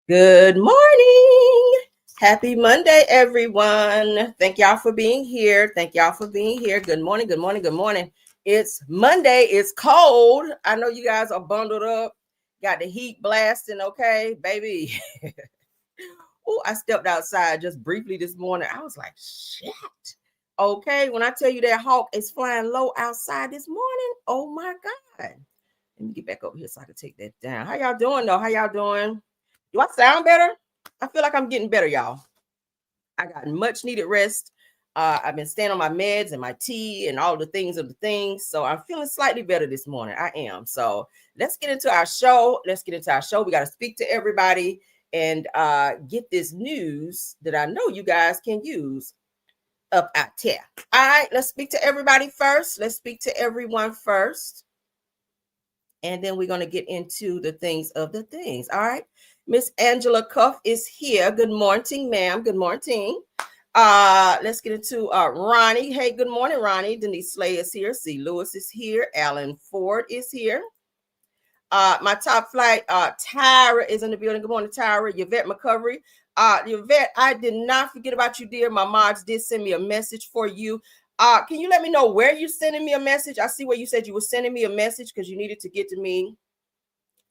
Good morning. Happy Monday, everyone. Thank y'all for being here. Thank y'all for being here. Good morning. Good morning. Good morning. It's Monday. It's cold. I know you guys are bundled up. Got the heat blasting. Okay, baby. Oh, I stepped outside just briefly this morning. I was like, shit. Okay, when I tell you that hawk is flying low outside this morning, oh my God. Let me get back over here so I can take that down. How y'all doing though? How y'all doing? Do I sound better? I feel like I'm getting better, y'all. I got much needed rest. I've been staying on my meds and my tea and all the things of the things. So I'm feeling slightly better this morning. I am. So let's get into our show. We got to speak to everybody and get this news that I know you guys can use up out there. All right, let's speak to everybody first. Let's speak to everyone first. And then we're going to get into the things of the things. All right. Miss Angela Cuff is here. Good morning, ma'am. Good morning. Let's get into Ronnie. Hey, good morning, Ronnie. Denise Slay is here. C. Lewis is here. Alan Ford is here. My top flight, Tyra is in the building. Good morning, Tyra. Yvette McCovery. Yvette, I did not forget about you, dear. My mods did send me a message for you. Can you let me know where you're sending me a message? I see where you said you were sending me a message because you needed to get to me,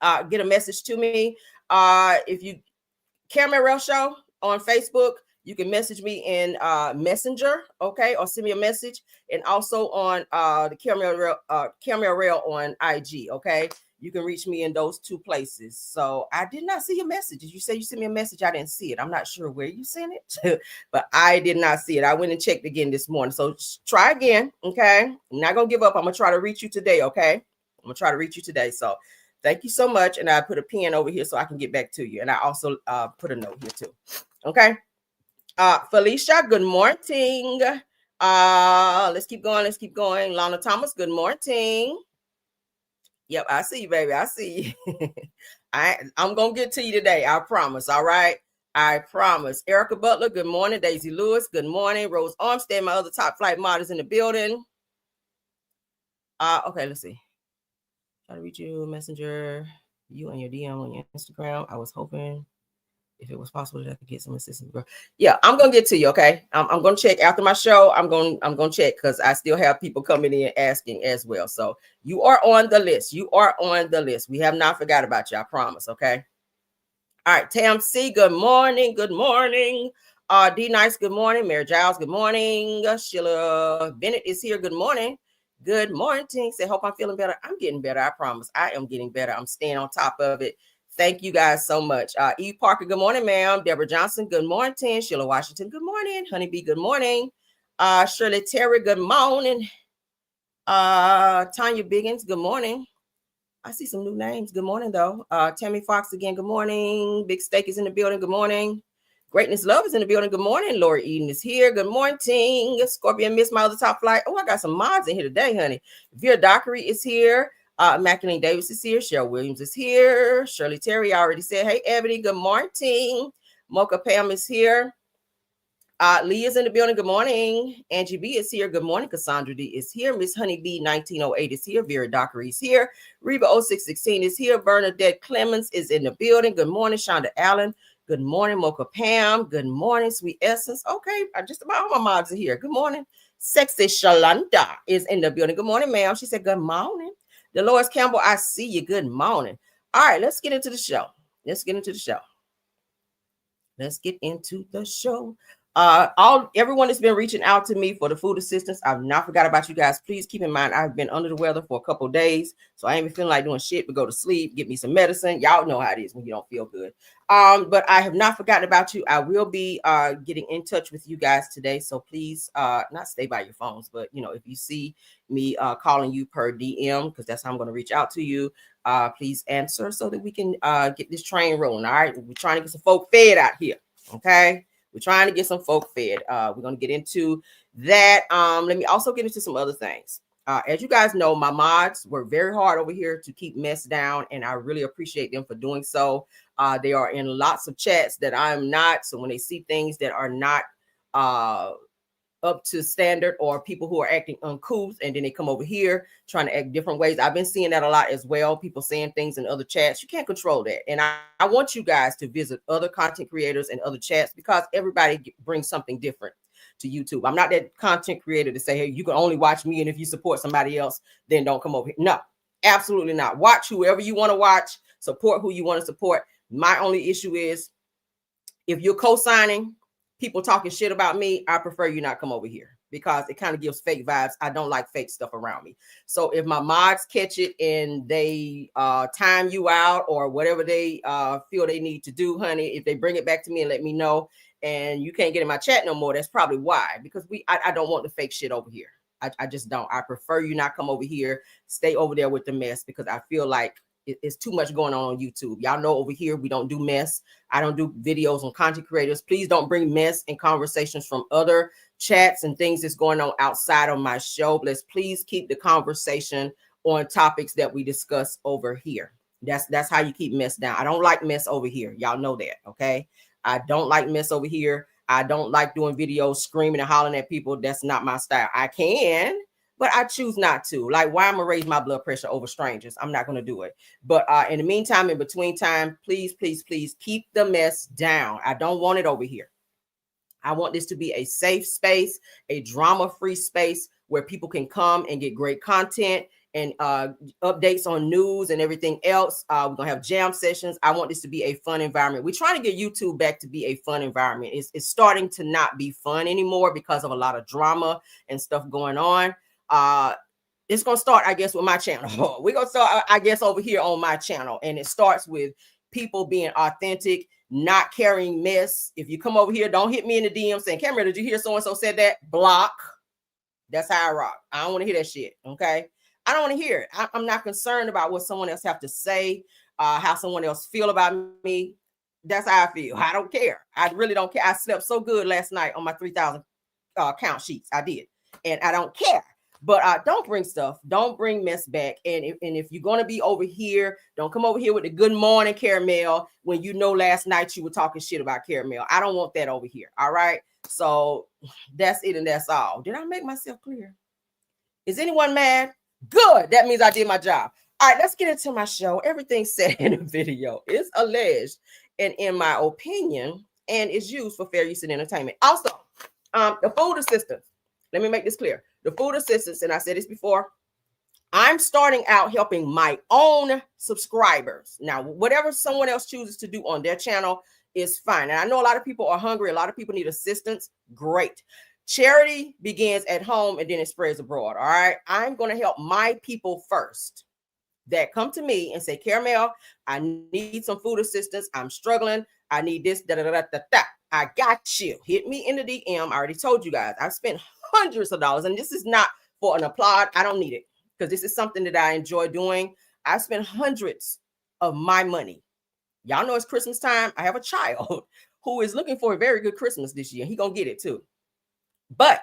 get a message to me. If you Camera Rail Show on Facebook, you can message me in Messenger, okay, or send me a message, and also on the Camera Rail on IG, okay. You can reach me in those two places. So I did not see your messages. You said you sent me a message. I didn't see it. I'm not sure where you sent it, but I did not see it. I went and checked again this morning. So try again, okay. I'm not gonna give up. I'm gonna try to reach you today, okay. I'm gonna try to reach you today. So thank you so much. And I put a pen over here so I can get back to you. And I also put a note here too. Okay. Felicia, good morning. Let's keep going. Let's keep going. Lana Thomas, good morning. Yep, I see you, baby. I see you. I'm gonna get to you today. I promise. All right. I promise. Erica Butler, good morning. Daisy Lewis, good morning. Rose Armstead, my other top flight models in the building. Okay, let's see. Try to reach you, Messenger, you and your DM on your Instagram. I was hoping if it was possible that I could get some assistance. Yeah, I'm gonna get to you. Okay, I'm gonna check after my show. I'm gonna check because I still have people coming in asking as well. So you are on the list. You are on the list. We have not forgot about you. I promise. Okay. All right, Tam C. Good morning. Good morning. D Nice. Good morning. Mary Giles. Good morning. Sheila Bennett is here. Good morning. Good morning. Say, hope I'm feeling better. I'm getting better. I promise. I am getting better. I'm staying on top of it. Thank you guys so much. Eve Parker, good morning, ma'am. Deborah Johnson, good morning. Sheila Washington, good morning. Honeybee, good morning. Shirley Terry, good morning. Tanya Biggins, good morning. I see some new names. Good morning, though. Tammy Fox again, good morning. Big Steak is in the building, good morning. Greatness Love is in the building, good morning. Laura Eden is here, good morning. Scorpion Miss My Other Top Flight. Oh, I got some mods in here today, honey. Vera Dockery is here. Macklin Davis is here. Cheryl Williams is here. Shirley Terry, I already said, hey, Ebony, good morning. Mocha Pam is here. Lee is in the building. Good morning. Angie B is here. Good morning. Cassandra D is here. Miss Honeybee 1908 is here. Vera Dockery is here. Reba 0616 is here. Bernadette Clemens is in the building. Good morning. Shonda Allen. Good morning. Mocha Pam. Good morning. Sweet Essence. Okay. Just about all my mods are here. Good morning. Sexy Shalanda is in the building. Good morning, ma'am. She said, good morning. Dolores Campbell, I see you. Good morning. All right. Let's get into the show. Let's get into the show. Everyone has been reaching out to me for the food assistance. I've not forgot about you guys. Please keep in mind, I've been under the weather for a couple of days, so I ain't even feeling like doing shit but go to sleep, get me some medicine. Y'all know how it is when you don't feel good. But I have not forgotten about you. I will be getting in touch with you guys today, so please not stay by your phones, but if you see me calling you per DM, because that's how I'm going to reach out to you, please answer so that we can get this train rolling. All right, we're trying to get some folk fed out here. Okay, we're trying to get some folk fed. We're going to get into that. Let me also get into some other things. As you guys know, my mods work very hard over here to keep mess down, and I really appreciate them for doing so. They are in lots of chats that I'm not. So when they see things that are not up to standard, or people who are acting uncouth, and then they come over here trying to act different ways. I've been seeing that a lot as well. People saying things in other chats. You can't control that. And I want you guys to visit other content creators and other chats, because everybody brings something different to YouTube. I'm not that content creator to say, hey, you can only watch me, and if you support somebody else, then don't come over here. No, absolutely not. Watch whoever you want to watch, support who you want to support. My only issue is, if you're co-signing people talking shit about me, I prefer you not come over here, because it kind of gives fake vibes. I don't like fake stuff around me. So if my mods catch it and they time you out or whatever they feel they need to do, honey, if they bring it back to me and let me know, and you can't get in my chat no more, that's probably why, because I don't want the fake shit over here. I just don't. I prefer you not come over here. Stay over there with the mess, because I feel like it's too much going on YouTube. Y'all know over here we don't do mess. I don't do videos on content creators. Please don't bring mess and conversations from other chats and things that's going on outside of my show. Let's please keep the conversation on topics that we discuss over here. That's how you keep mess down. I don't like mess over here. Y'all know that, okay? I don't like mess over here. I don't like doing videos screaming and hollering at people. That's not my style. I can, but I choose not to. Like, why I'm gonna raise my blood pressure over strangers? I'm not gonna do it. But in the meantime, in between time, please, please, please keep the mess down. I don't want it over here. I want this to be a safe space, a drama-free space where people can come and get great content and updates on news and everything else. We're gonna have jam sessions. I want this to be a fun environment. We're trying to get YouTube back to be a fun environment. It's starting to not be fun anymore because of a lot of drama and stuff going on. It's gonna start, I guess, with my channel. We're gonna start, I guess, over here on my channel, and it starts with people being authentic, not carrying mess. If you come over here, don't hit me in the DM saying, Camera, did you hear so and so said that? Block. That's how I rock. I don't want to hear that shit. Okay, I don't want to hear it. I'm not concerned about what someone else have to say, how someone else feel about me. That's how I feel. I don't care. I really don't care. I slept so good last night on my 3,000 count sheets. I did, and I don't care. But don't bring stuff. Don't bring mess back. And if you're going to be over here, don't come over here with the good morning caramel when you know last night you were talking shit about caramel. I don't want that over here. All right. So that's it, and that's all. Did I make myself clear? Is anyone mad? Good. That means I did my job. All right, let's get into my show. Everything said in the video is alleged and in my opinion, and is used for fair use and entertainment. Also, the food assistance. Let me make this clear. The food assistance, and I said this before, I'm starting out helping my own subscribers. Now, whatever someone else chooses to do on their channel is fine. And I know a lot of people are hungry. A lot of people need assistance. Great. Charity begins at home and then it spreads abroad. All right. I'm going to help my people first that come to me and say, Caramel, I need some food assistance. I'm struggling. I need this. Da, da, da, da, da. I got you. Hit me in the DM. I already told you guys. I've spent hundreds of dollars, and this is not for an applaud. I don't need it, because this is something that I enjoy doing. I spent hundreds of my money. Y'all know it's Christmas time. I have a child who is looking for a very good Christmas this year. He gonna get it too. But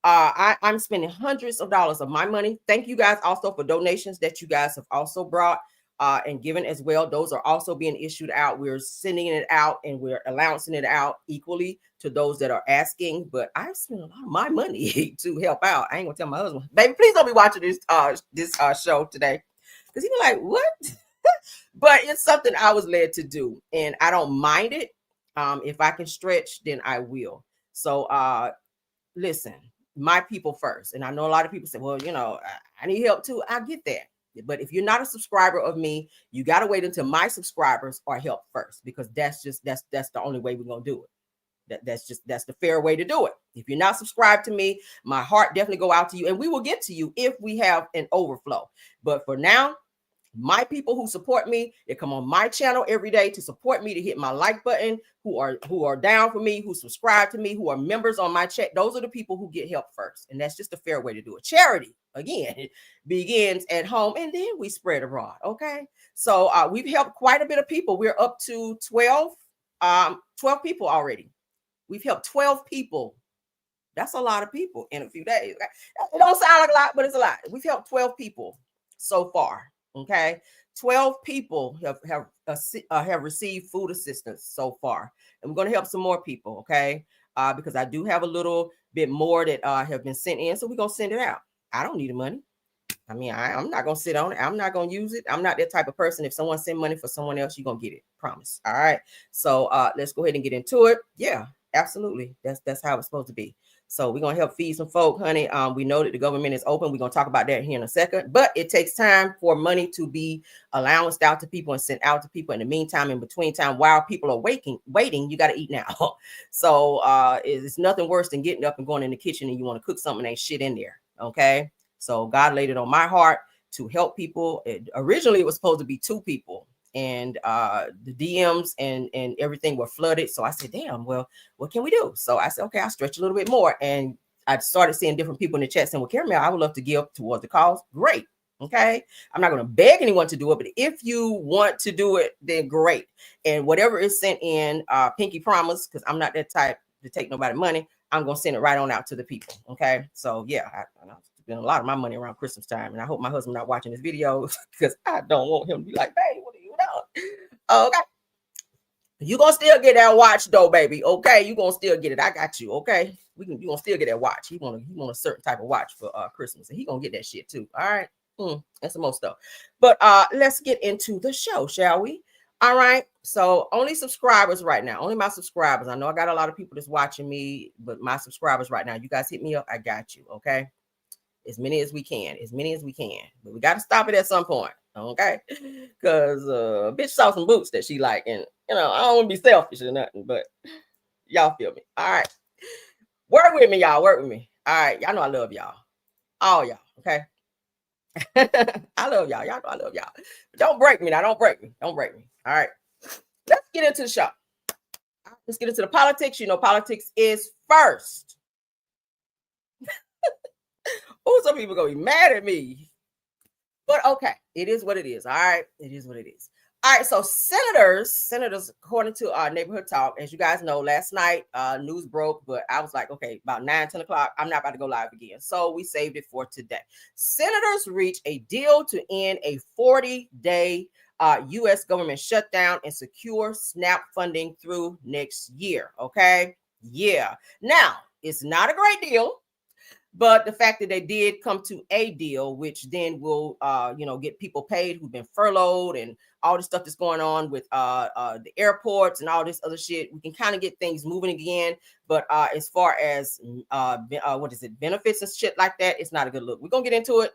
I'm spending hundreds of dollars of my money. Thank you guys also for donations that you guys have also brought and given as well. Those are also being issued out. We're sending it out and we're allowancing it out equally to those that are asking. But I spent a lot of my money to help out. I ain't gonna tell my husband, baby, please don't be watching this show today, because he be like, what? But it's something I was led to do, and I don't mind it. If I can stretch, then I will. So listen, my people first. And I know a lot of people say, well, you know, I need help too. I get that. But if you're not a subscriber of me, you got to wait until my subscribers are helped first, because that's the only way we're going to do it. That's the fair way to do it. If you're not subscribed to me, my heart definitely go out to you, and we will get to you if we have an overflow. But for now, my people who support me, they come on my channel every day to support me, to hit my like button, who are down for me, who subscribe to me, who are members on my chat. Those are the people who get help first. And that's just a fair way to do it. Charity, again, begins at home and then we spread abroad. Okay. So we've helped quite a bit of people. We're up to 12 people already. We've helped 12 people. That's a lot of people in a few days. It don't sound like a lot, but it's a lot. We've helped 12 people so far. Okay, 12 people have received food assistance so far, and we're going to help some more people. Okay, because I do have a little bit more that have been sent in. So we're going to send it out. I don't need the money. I mean, I'm not going to sit on it. I'm not going to use it. I'm not that type of person. If someone send money for someone else, you're going to get it. Promise. All right. So let's go ahead and get into it. Yeah, absolutely. That's how it's supposed to be. So we're going to help feed some folk, honey. We know that the government is open. We're going to talk about that here in a second. But it takes time for money to be allowanced out to people and sent out to people. In the meantime, in between time, while people are waiting, you got to eat now. So it's nothing worse than getting up and going in the kitchen and you want to cook something and ain't shit in there. Okay. So God laid it on my heart to help people. Originally, it was supposed to be 2 people. And the DMs and everything were flooded. So I said, damn, well, what can we do? So I said, okay, I'll stretch a little bit more. And I started seeing different people in the chat saying, well, Caramel, I would love to give towards the cause. Great. Okay. I'm not going to beg anyone to do it, but if you want to do it, then great. And whatever is sent in, pinky promise, because I'm not that type to take nobody money. I'm going to send it right on out to the people. Okay. So yeah, I know. A lot of my money around Christmas time, and I hope my husband not watching this video because I don't want him to be like, "Babe, what are you doing?" Okay, you gonna still get that watch though, baby. Okay, you gonna still get it. I got you. Okay, you gonna still get that watch. He want a certain type of watch for Christmas, and he gonna get that shit too. All right, that's the most stuff. But let's get into the show, shall we? All right. So only subscribers right now. Only my subscribers. I know I got a lot of people that's watching me, but my subscribers right now. You guys hit me up. I got you. Okay. As many as we can, but we got to stop it at some point, okay? Because bitch saw some boots that she like, and I don't want to be selfish or nothing, but y'all feel me. All right, work with me, y'all. Work with me. All right, y'all know I love y'all, all y'all. Okay, I love y'all. Y'all know I love y'all. But don't break me now. Don't break me. Don't break me. All right, let's get into the show. Let's get into the politics. You know, politics is first. Oh, some people gonna be mad at me. But okay, it is what it is. All right, it is what it is. All right, so senators, according to our neighborhood talk, as you guys know, last night news broke, but I was like, okay, about 9-10 o'clock, I'm not about to go live again. So we saved it for today. Senators reach a deal to end a 40-day U.S. government shutdown and secure SNAP funding through next year. Okay, yeah. Now, it's not a great deal. But the fact that they did come to a deal, which then will, get people paid who've been furloughed and all the stuff that's going on with the airports and all this other shit, we can kind of get things moving again. But as far as benefits and shit like that, it's not a good look. We're gonna get into it.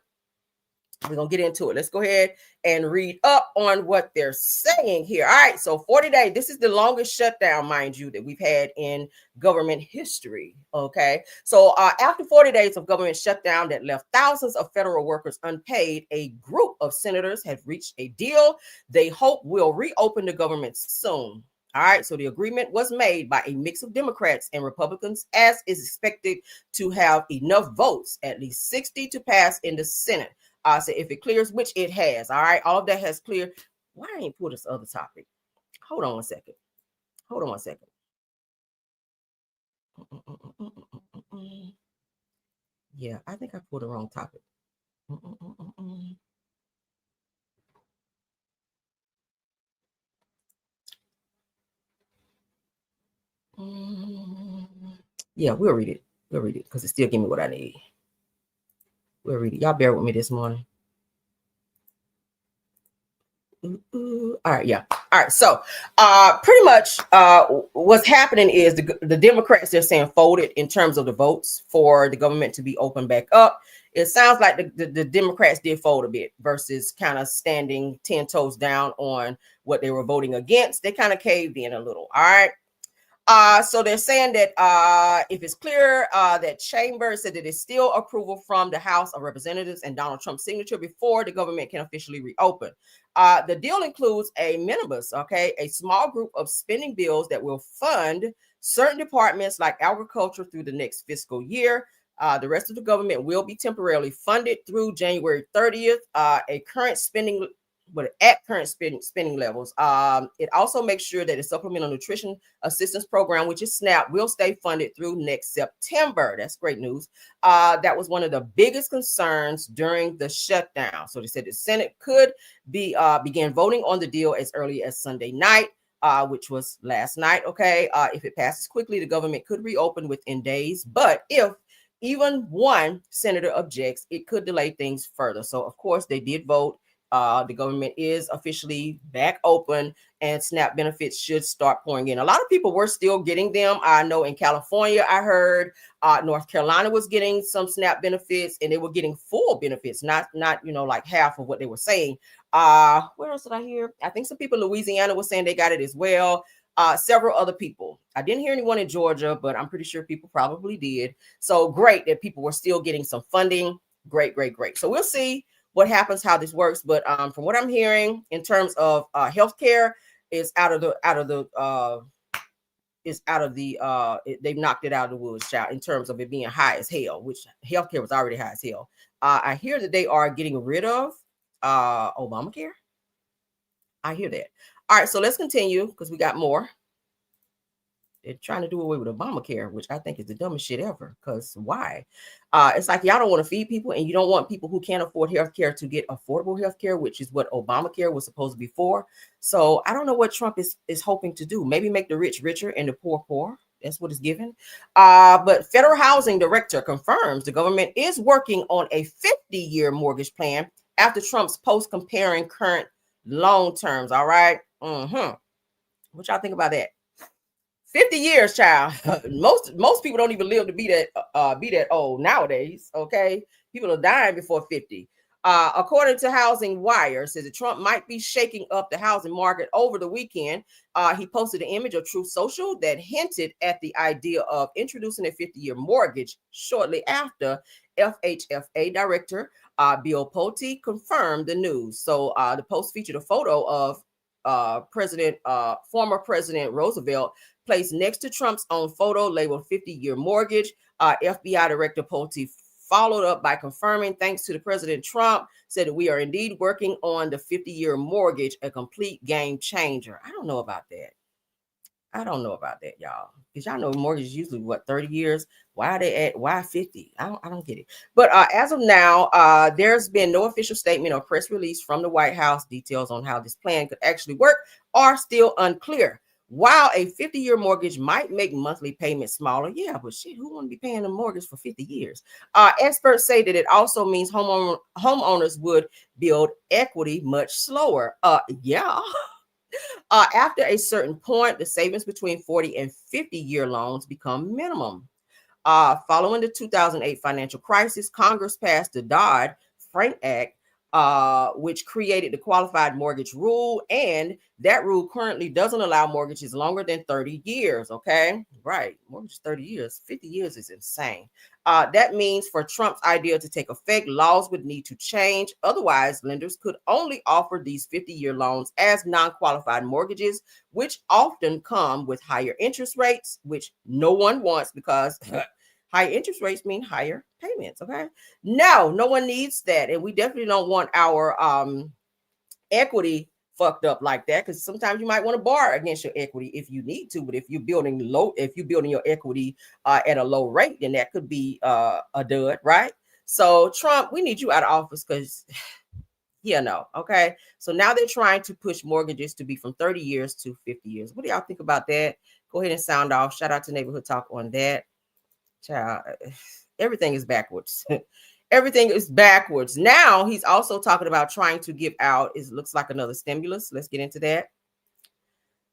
Let's go ahead and read up on what they're saying here. All right, so 40 days. This is the longest shutdown, mind you, that we've had in government history. Okay, so after 40 days of government shutdown that left thousands of federal workers unpaid, a group of senators have reached a deal they hope will reopen the government soon. All right, so the agreement was made by a mix of Democrats and Republicans, as is expected to have enough votes, at least 60, to pass in the Senate. So if it clears, which it has, all right, all of that has cleared. Why I ain't put this other topic? Hold on one second. Yeah, I think I pulled the wrong topic. Yeah, we'll read it because it still give me what I need. We'll read it. Y'all bear with me this morning. All right, yeah. All right, so pretty much what's happening is the Democrats, they're saying folded in terms of the votes for the government to be opened back up. It sounds like the Democrats did fold a bit versus kind of standing 10 toes down on what they were voting against. They kind of caved in a little. All right. So they're saying that if it's clear that Chambers said that it's still approval from the House of Representatives and Donald Trump's signature before the government can officially reopen. The deal includes a minibus, okay, a small group of spending bills that will fund certain departments like agriculture through the next fiscal year. The rest of the government will be temporarily funded through January 30th. At current spending levels. It also makes sure that the Supplemental Nutrition Assistance Program, which is SNAP, will stay funded through next September. That's great news. That was one of the biggest concerns during the shutdown. So they said the Senate could begin voting on the deal as early as Sunday night. which was last night. Okay. If it passes quickly, the government could reopen within days. But if even one senator objects, it could delay things further. So, of course, they did vote. The government is officially back open, and SNAP benefits should start pouring in. A lot of people were still getting them. I know in California, I heard North Carolina was getting some SNAP benefits, and they were getting full benefits, not like half of what they were saying. Where else did I hear? I think some people in Louisiana were saying they got it as well. Several other people. I didn't hear anyone in Georgia, but I'm pretty sure people probably did. So great that people were still getting some funding. Great. So we'll see what happens, how this works. But from what I'm hearing in terms of healthcare, is they've knocked it out of the woods, child, in terms of it being high as hell, which healthcare was already high as hell. I hear that they are getting rid of Obamacare. I hear that. All right, so let's continue because we got more. They're trying to do away with Obamacare, which I think is the dumbest shit ever. Because why? It's like y'all don't want to feed people, and you don't want people who can't afford healthcare to get affordable healthcare, which is what Obamacare was supposed to be for. So I don't know what Trump is hoping to do. Maybe make the rich richer and the poor poor. That's what it's given. But Federal Housing Director confirms the government is working on a 50-year mortgage plan after Trump's post comparing current loan terms. All right. What y'all think about that? 50 years, child. most people don't even live to be that old nowadays. Okay, people are dying before 50. According to Housing Wire, says that Trump might be shaking up the housing market over the weekend. He posted an image of Truth Social that hinted at the idea of introducing a 50-year mortgage shortly after. FHFA Director Bill Pulte confirmed the news. So the post featured a photo of former President Roosevelt placed next to Trump's own photo labeled 50-year mortgage. FBI Director Pulte followed up by confirming, thanks to the President Trump, said that we are indeed working on the 50-year mortgage, a complete game changer. I don't know about that. Y'all. Because y'all know mortgage is usually, 30 years? Why 50? I don't get it. But as of now, there's been no official statement or press release from the White House. Details on how this plan could actually work are still unclear. While a 50-year mortgage might make monthly payments smaller, yeah, but shit, who want to be paying a mortgage for 50 years? Experts say that it also means homeowners would build equity much slower. Yeah. After a certain point, the savings between 40 and 50-year loans become minimum. Following the 2008 financial crisis, Congress passed the Dodd-Frank Act, which created the qualified mortgage rule, and that rule currently doesn't allow mortgages longer than 30 years. Okay, right, mortgage 30 years, 50 years is insane. That means for Trump's idea to take effect, laws would need to change. Otherwise, lenders could only offer these 50-year loans as non-qualified mortgages, which often come with higher interest rates, which no one wants because high interest rates mean higher payments. Okay. No one needs that. And we definitely don't want our equity fucked up like that, because sometimes you might want to borrow against your equity if you need to. But if you're building your equity at a low rate, then that could be a dud, right? So Trump, we need you out of office because okay. So now they're trying to push mortgages to be from 30 years to 50 years. What do y'all think about that? Go ahead and sound off. Shout out to Neighborhood Talk on that. Child, everything is backwards. Everything is backwards. Now he's also talking about trying to give out, it looks like another stimulus. Let's get into that.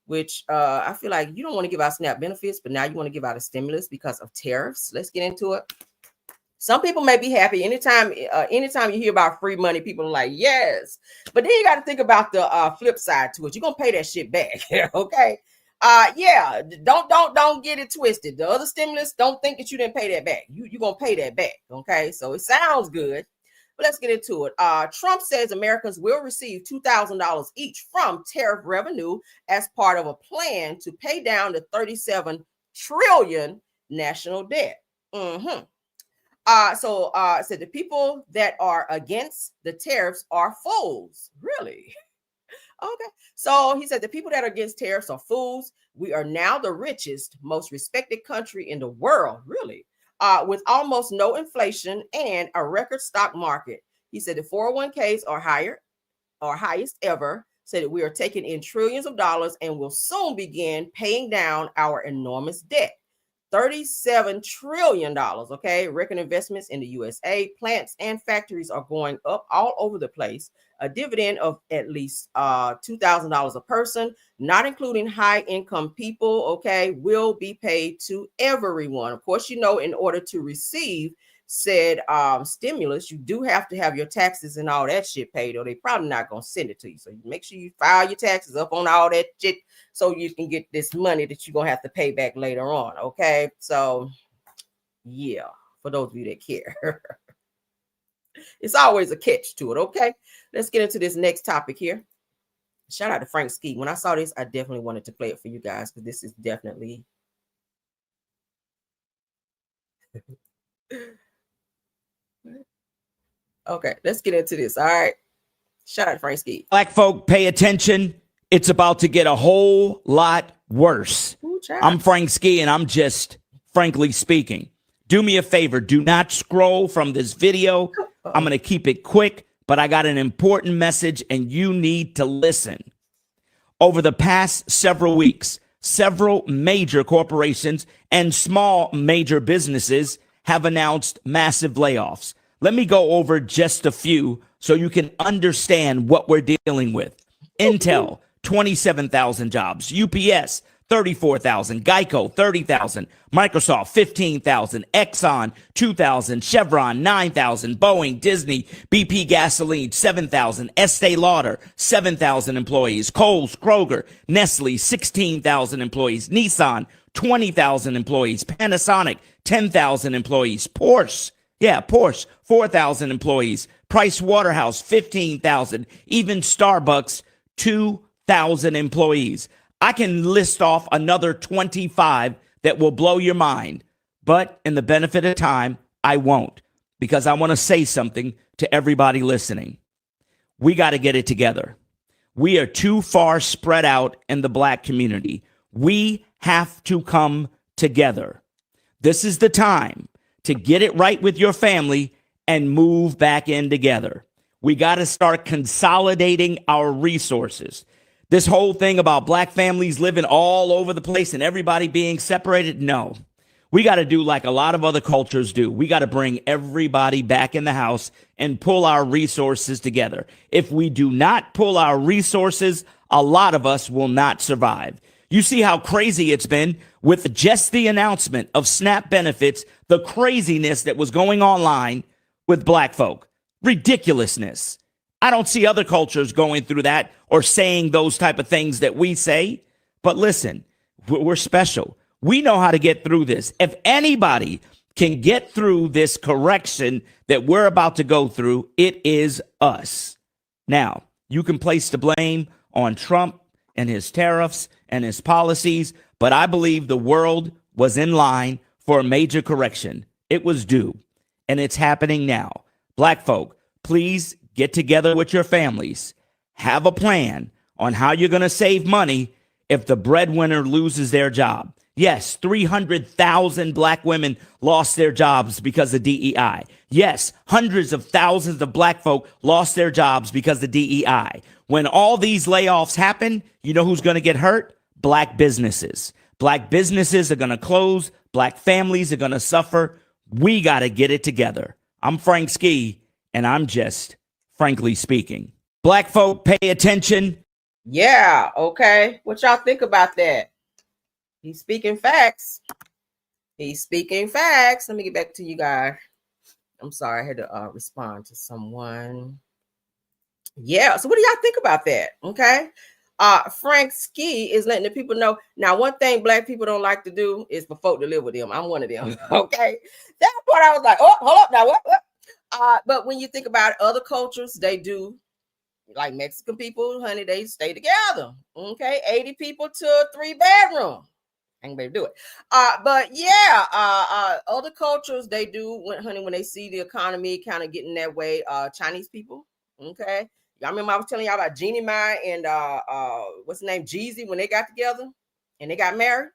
Which I feel like you don't want to give out SNAP benefits, but now you want to give out a stimulus because of tariffs. Let's get into it. Some people may be happy. Anytime you hear about free money, people are like, yes. But then you got to think about the flip side to it. You're gonna pay that shit back. Okay. Yeah, don't get it twisted. The other stimulus, don't think that you didn't pay that back. You're gonna pay that back. Okay, so it sounds good, but let's get into it. Trump says Americans will receive $2,000 each from tariff revenue as part of a plan to pay down the $37 trillion national debt. So said the people that are against the tariffs are fools. Really? Okay. So he said the people that are against tariffs are fools. We are now the richest, most respected country in the world, really, with almost no inflation and a record stock market. He said the 401ks are highest ever. said that we are taking in trillions of dollars and will soon begin paying down our enormous debt. $37 trillion. Okay. Record investments in the USA, plants and factories are going up all over the place. A dividend of at least $2,000 a person, not including high income people, okay, will be paid to everyone. Of course, in order to receive said stimulus, you do have to have your taxes and all that shit paid, or they probably not gonna send it to you. So make sure you file your taxes up on all that shit so you can get this money that you're gonna have to pay back later on. Okay, so yeah, for those of you that care. It's always a catch to it. Okay, let's get into this next topic here. Shout out to Frank Ski. When I saw this, I definitely wanted to play it for you guys because this is definitely okay. Let's get into this. All right. Shout out to Frank Ski. Black folk, pay attention. It's about to get a whole lot worse. Ooh, I'm Frank Ski, and I'm just frankly speaking. Do me a favor. Do not scroll from this video. I'm going to keep it quick, but I got an important message, and you need to listen. Over the past several weeks, several major corporations and small major businesses have announced massive layoffs. Let me go over just a few so you can understand what we're dealing with. Intel, 27,000 jobs. UPS, 34,000. Geico, 30,000. Microsoft, 15,000. Exxon, 2,000. Chevron, 9,000. Boeing, Disney, BP Gasoline, 7,000. Estee Lauder, 7,000 employees. Kohl's, Kroger, Nestle, 16,000 employees. Nissan, 20,000 employees. Panasonic, 10,000 employees. Porsche, 4,000 employees. Price Waterhouse, 15,000. Even Starbucks, 2,000 employees. I can list off another 25 that will blow your mind, but in the benefit of time, I won't, because I want to say something to everybody listening. We got to get it together. We are too far spread out in the Black community. We have to come together. This is the time to get it right with your family and move back in together. We got to start consolidating our resources. This whole thing about Black families living all over the place and everybody being separated, no. We got to do like a lot of other cultures do. We got to bring everybody back in the house and pull our resources together. If we do not pull our resources, a lot of us will not survive. You see how crazy it's been with just the announcement of SNAP benefits, the craziness that was going online with Black folk. Ridiculousness. I don't see other cultures going through that or saying those type of things that we say. But listen, we're special. We know how to get through this. If anybody can get through this correction that we're about to go through, it is us. Now, you can place the blame on Trump and his tariffs and his policies, but I believe the world was in line for a major correction. It was due, and it's happening now. Black folk, please get together with your families. Have a plan on how you're going to save money if the breadwinner loses their job. Yes, 300,000 Black women lost their jobs because of DEI. Yes, hundreds of thousands of Black folk lost their jobs because of DEI. When all these layoffs happen, you know who's going to get hurt? Black businesses. Black businesses are going to close. Black families are going to suffer. We got to get it together. I'm Frank Ski, and I'm just frankly speaking. Black folk, pay attention. Yeah, okay. What y'all think about that? He's speaking facts. He's speaking facts. Let me get back to you guys. I'm sorry, I had to respond to someone. Yeah, so what do y'all think about that? Okay. Frank Ski is letting the people know. Now, one thing Black people don't like to do is for folk to live with them. I'm one of them. Okay. That part I was like, oh, hold up now. What? But when you think about other cultures, they do. Like Mexican people, honey, they stay together. Okay. 80 people to a 3-bedroom. Ain't gonna do it. But yeah, other cultures, they do when they see the economy kind of getting that way. Chinese people. Okay. Y'all remember I was telling y'all about Jeannie Mai and what's the name? Jeezy, when they got together and they got married.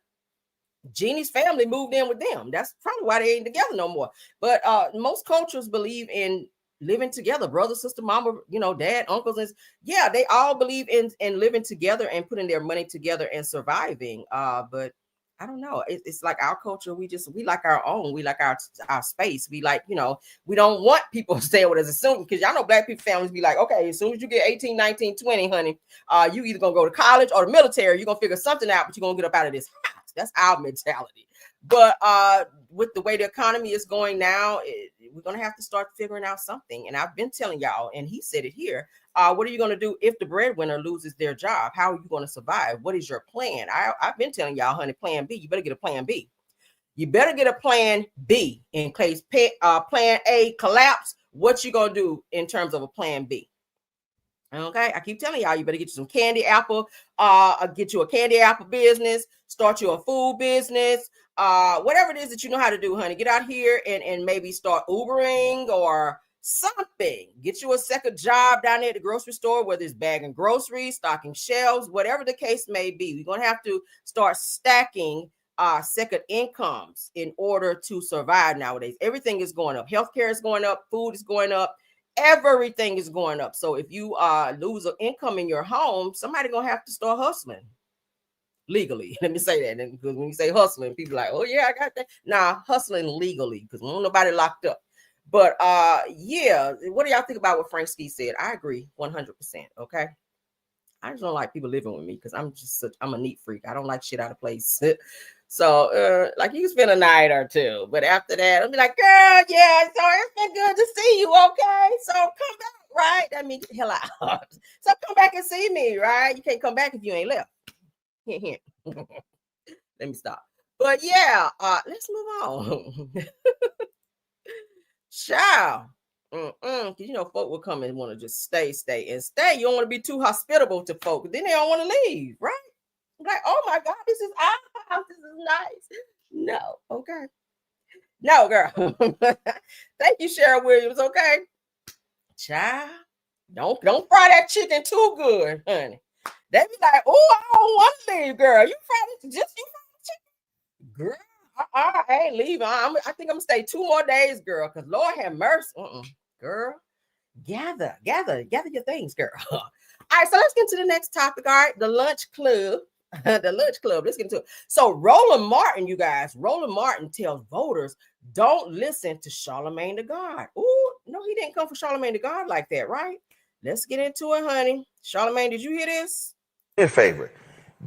Jeannie's family moved in with them. That's probably why they ain't together no more. But most cultures believe in living together, brother, sister, mama, dad, uncles, and yeah, they all believe in living together and putting their money together and surviving. But I don't know. It's like our culture. We like our own. We like our space. We like, we don't want people staying with us as soon, because y'all know black people families be like, okay, as soon as you get 18, 19, 20, honey, you either gonna go to college or the military. You're gonna figure something out, but you're gonna get up out of this house. That's our mentality. But with the way the economy is going now, we're going to have to start figuring out something. And I've been telling y'all, and he said it here, what are you going to do if the breadwinner loses their job? How are you going to survive? What is your plan? I've been telling y'all, honey, plan B. You better get a plan B. You better get a plan B in case plan A collapse. What you going to do in terms of a plan B? Okay, I keep telling y'all, you better get you some candy apple, get you a candy apple business, start you a food business, whatever it is that you know how to do, honey. Get out here and maybe start Ubering or something. Get you a second job down there at the grocery store, whether it's bagging groceries, stocking shelves, whatever the case may be. We're going to have to start stacking second incomes in order to survive nowadays. Everything is going up. Healthcare is going up. Food is going up. Everything is going up. So if you lose an income in your home, somebody going to have to start hustling legally. Let me say that. And because when you say hustling, people are like, oh yeah, I got that. Nah, hustling legally, because we don't nobody locked up. But yeah, what do y'all think about what Frank Ski said? I agree 100%. Okay. I just don't like people living with me because I'm a neat freak. I don't like shit out of place. So like you can spend a night or two, but after that, I'll be like, girl, yeah, so it's been good to see you. Okay. So come back, right? That means hell out. So come back and see me, right? You can't come back if you ain't left. Hint. Let me stop. But yeah, let's move on. Ciao. Because folk will come and want to just stay. You don't want to be too hospitable to folk. Then they don't want to leave, right? Like, oh my God, this is our house. This is nice. No, okay. No, girl. Thank you, Cheryl Williams. Okay. Child, don't fry that chicken too good, honey. They be like, oh, I don't want to leave, girl. You fry the chicken. Girl. I ain't leaving. I think I'm gonna stay 2 more days, girl. Because Lord have mercy, girl. Gather your things, girl. All right, so let's get to the next topic. All right, the lunch club. The lunch club. Let's get into it. So Roland Martin, you guys. Roland Martin tells voters, don't listen to Charlamagne the God. Ooh, no, he didn't come for Charlamagne the God like that, right? Let's get into it, honey. Charlamagne, did you hear this? Your favorite.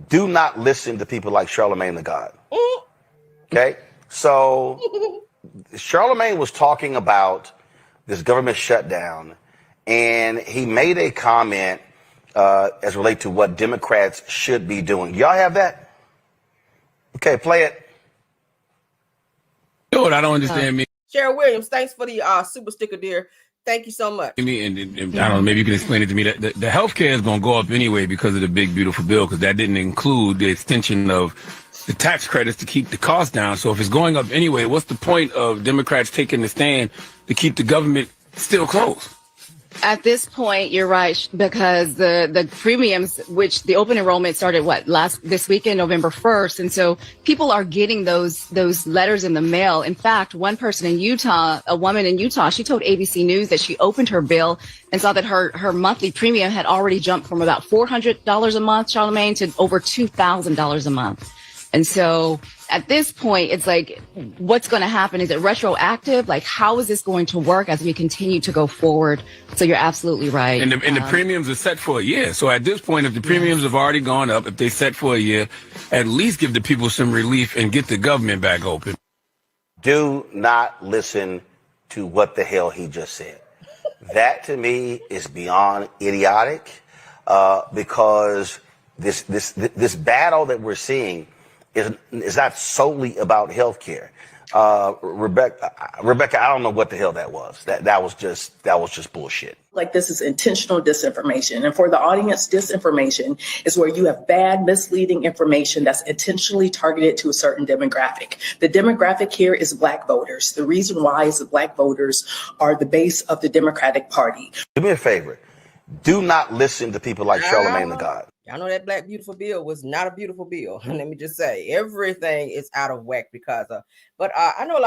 Do not listen to people like Charlamagne the God. Okay, so Charlamagne was talking about this government shutdown, and he made a comment as relate to what Democrats should be doing. Y'all have that? Okay, play it. Dude, I don't understand me. Cheryl Williams, thanks for the super sticker, dear. Thank you so much. And I don't know, maybe you can explain it to me. The health care is going to go up anyway because of the big, beautiful bill, because that didn't include the extension of the tax credits to keep the cost down. So if it's going up anyway, what's the point of Democrats taking the stand to keep the government still closed? At this point, you're right, because the premiums, which the open enrollment started this weekend, November 1st. And so people are getting those letters in the mail. In fact, one person in Utah, a woman in Utah, she told ABC News that she opened her bill and saw that her monthly premium had already jumped from about $400 a month, Charlamagne, to over $2,000 a month. And so at this point, it's like, what's going to happen? Is it retroactive? Like, how is this going to work as we continue to go forward? So you're absolutely right. And the premiums are set for a year. So at this point, if the premiums have already gone up, if they set for a year, at least give the people some relief and get the government back open. Do not listen to what the hell he just said. That to me is beyond idiotic, because this battle that we're seeing is not solely about healthcare. Rebecca, I don't know what the hell that was. That was just bullshit. Like, this is intentional disinformation. And for the audience, disinformation is where you have bad, misleading information that's intentionally targeted to a certain demographic. The demographic here is Black voters. The reason why is that Black voters are the base of the Democratic Party. Do me a favor. Do not listen to people like Charlamagne the God. I know that Black Beautiful bill was not a beautiful bill. Let me just say, everything is out of whack because of. But I know a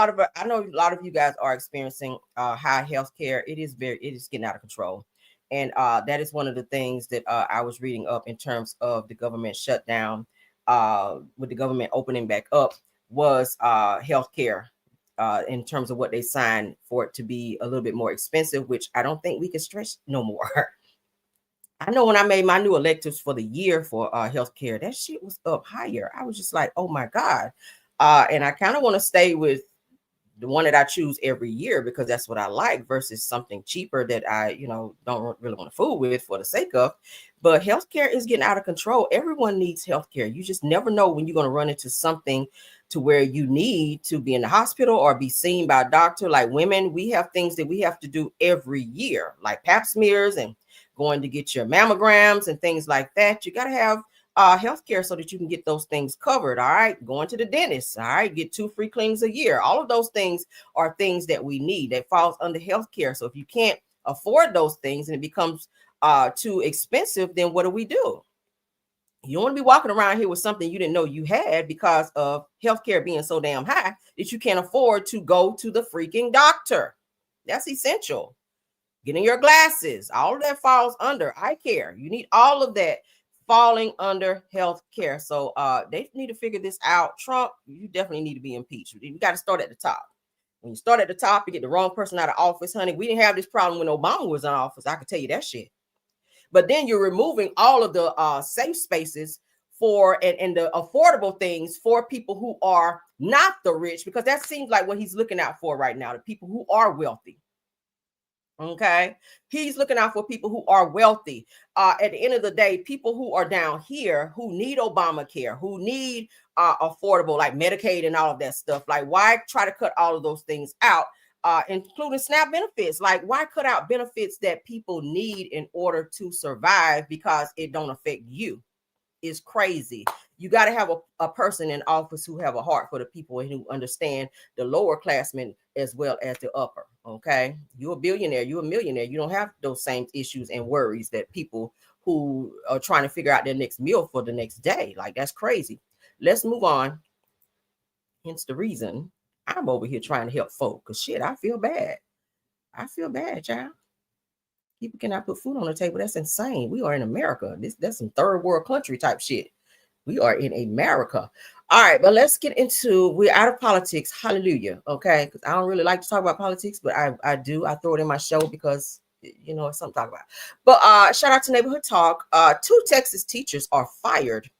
lot of you guys are experiencing high health care. It is getting out of control, and that is one of the things that I was reading up in terms of the government shutdown. With the government opening back up, was health care. In terms of what they signed for it to be a little bit more expensive, which I don't think we can stretch no more. I know when I made my new electives for the year for healthcare, that shit was up higher. I was just like, oh my God. And I kind of want to stay with the one that I choose every year because that's what I like versus something cheaper that I, don't really want to fool with for the sake of. But healthcare is getting out of control. Everyone needs healthcare. You just never know when you're going to run into something to where you need to be in the hospital or be seen by a doctor. Like women, we have things that we have to do every year, like pap smears and going to get your mammograms and things like that. You got to have healthcare so that you can get those things covered. All right. Going to the dentist. All right. Get 2 free cleanings a year. All of those things are things that we need that falls under healthcare. So if you can't afford those things and it becomes too expensive, then what do? You don't want to be walking around here with something you didn't know you had because of healthcare being so damn high that you can't afford to go to the freaking doctor. That's essential. Getting your glasses, all of that falls under eye care. You need all of that falling under health care. So they need to figure this out. Trump, you definitely need to be impeached. You got to start at the top. When you start at the top, you get the wrong person out of office, honey. We didn't have this problem when Obama was in office. I can tell you that shit. But then you're removing all of the safe spaces for and the affordable things for people who are not the rich, because that seems like what he's looking out for right now, the people who are wealthy. Okay, he's looking out for people who are wealthy. At the end of the day, people who are down here who need Obamacare, who need affordable like Medicaid and all of that stuff. Like, why try to cut all of those things out, including SNAP benefits? Like, why cut out benefits that people need in order to survive because it don't affect you? Is crazy. You got to have a person in office who have a heart for the people and who understand the lower classmen as well as the upper. Okay, you're a billionaire, you're a millionaire. You don't have those same issues and worries that people who are trying to figure out their next meal for the next day. Like, that's crazy. Let's move on. Hence the reason I'm over here trying to help folk, because shit, I feel bad. I feel bad, child. People cannot put food on the table. That's insane. We are in America. That's some third world country type shit. We are in America. All right, but let's get into, we're out of politics. Hallelujah. Okay, because I don't really like to talk about politics, but I do. I throw it in my show because, it's something to talk about. But shout out to Neighborhood Talk. 2 Texas teachers are fired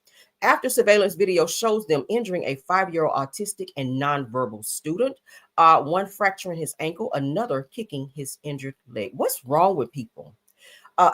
after surveillance video shows them injuring a 5-year-old autistic and nonverbal student. One fracturing his ankle, another kicking his injured leg. What's wrong with people?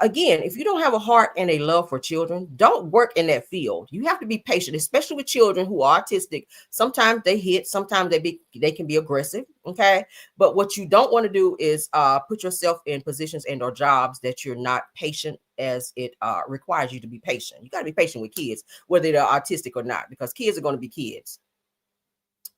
Again, if you don't have a heart and a love for children, don't work in that field. You have to be patient, especially with children who are autistic. Sometimes they hit, sometimes they can be aggressive. Okay. But what you don't want to do is put yourself in positions and or jobs that you're not patient as it requires you to be patient. You got to be patient with kids, whether they're autistic or not, because kids are going to be kids.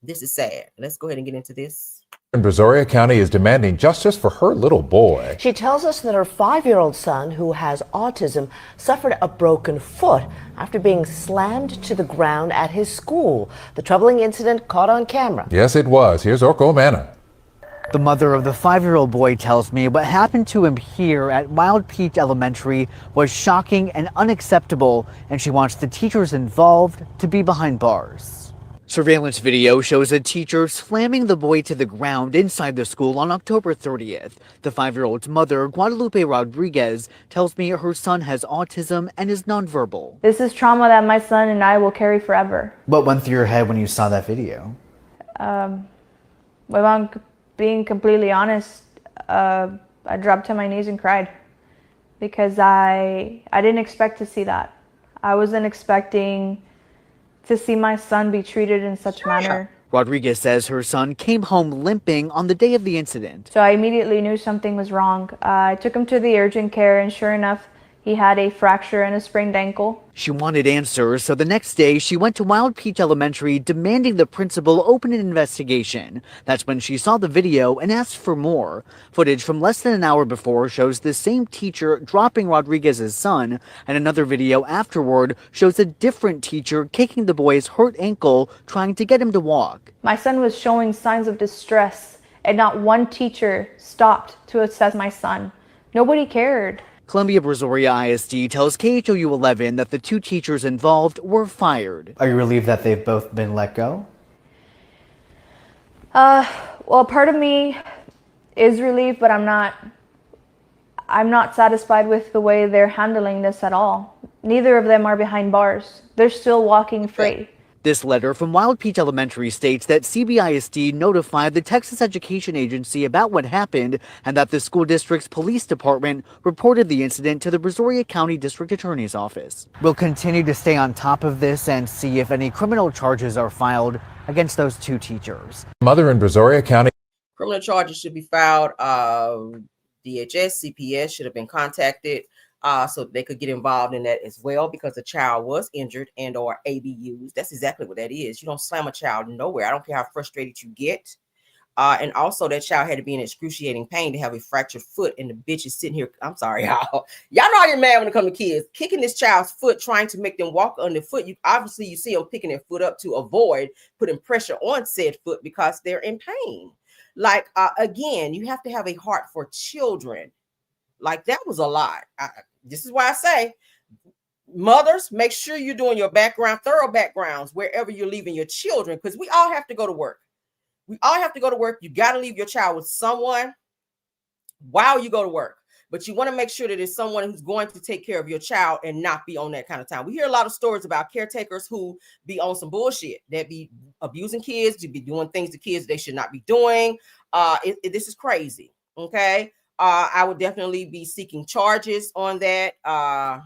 This is sad. Let's go ahead and get into this. Brazoria County is demanding justice for her little boy. She tells us that her 5-year-old son, who has autism, suffered a broken foot after being slammed to the ground at his school. The troubling incident caught on camera. Yes, it was. Here's Orko Manna. The mother of the 5-year-old boy tells me what happened to him here at Wild Peach Elementary was shocking and unacceptable, and she wants the teachers involved to be behind bars. Surveillance video shows a teacher slamming the boy to the ground inside the school on October 30th. The 5-year-old's mother, Guadalupe Rodriguez, tells me her son has autism and is nonverbal. This is trauma that my son and I will carry forever. What went through your head when you saw that video? If I'm being completely honest, I dropped to my knees and cried because I didn't expect to see that. I wasn't expecting to see my son be treated in such manner. Rodriguez says her son came home limping on the day of the incident. So I immediately knew something was wrong. I took him to the urgent care, and sure enough, He had a fracture and a sprained ankle. She wanted answers, so the next day she went to Wild Peach Elementary demanding the principal open an investigation. That's when she saw the video and asked for more. Footage from less than an hour before shows the same teacher dropping Rodriguez's son, and another video afterward shows a different teacher kicking the boy's hurt ankle, trying to get him to walk. My son was showing signs of distress, and not one teacher stopped to assess my son. Nobody cared. Columbia Brazoria ISD tells KHOU 11 that the two teachers involved were fired. Are you relieved that they've both been let go? Well, part of me is relieved, but I'm not satisfied with the way they're handling this at all. Neither of them are behind bars. They're still walking free. This letter from Wild Peach Elementary states that CBISD notified the Texas Education Agency about what happened and that the school district's police department reported the incident to the Brazoria County District Attorney's Office. We'll continue to stay on top of this and see if any criminal charges are filed against those two teachers. Mother in Brazoria County. Criminal charges should be filed. DHS, CPS should have been contacted. So they could get involved in that as well, because the child was injured and or ABUs. That's exactly what that is. You don't slam a child nowhere. I don't care how frustrated you get. And also that child had to be in excruciating pain to have a fractured foot, and the bitch is sitting here. I'm sorry, y'all. Y'all know you're mad when it comes to kids. Kicking this child's foot, trying to make them walk on the foot. You see them picking their foot up to avoid putting pressure on said foot because they're in pain. Like, again, you have to have a heart for children. Like, that was a lot. This is why I say, mothers, make sure you're doing your thorough backgrounds wherever you're leaving your children, because we all have to go to work. We all have to go to work. You got to leave your child with someone while you go to work. But you want to make sure that it's someone who's going to take care of your child and not be on that kind of time. We hear a lot of stories about caretakers who be on some bullshit, that be abusing kids, to be doing things to kids they should not be doing. This is crazy. Okay. I would definitely be seeking charges on that. I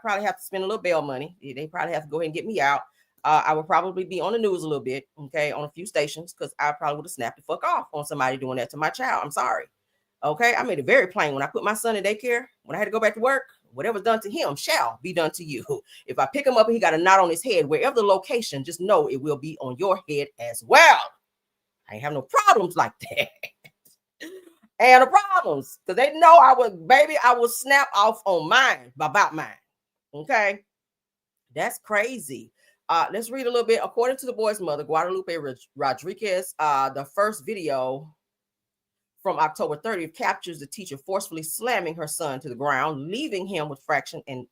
probably have to spend a little bail money. They probably have to go ahead and get me out. I would probably be on the news a little bit, okay, on a few stations, because I probably would have snapped the fuck off on somebody doing that to my child. I'm sorry. Okay, I made it very plain. When I put my son in daycare, when I had to go back to work, whatever's done to him shall be done to you. If I pick him up and he got a knot on his head, wherever the location, just know it will be on your head as well. I ain't have no problems like that. And the problems, because they know I would snap off on mine, about mine. Okay, that's crazy. Let's read a little bit. According to the boy's mother, Guadalupe Rodriguez, the first video from October 30th captures the teacher forcefully slamming her son to the ground, leaving him with fractured and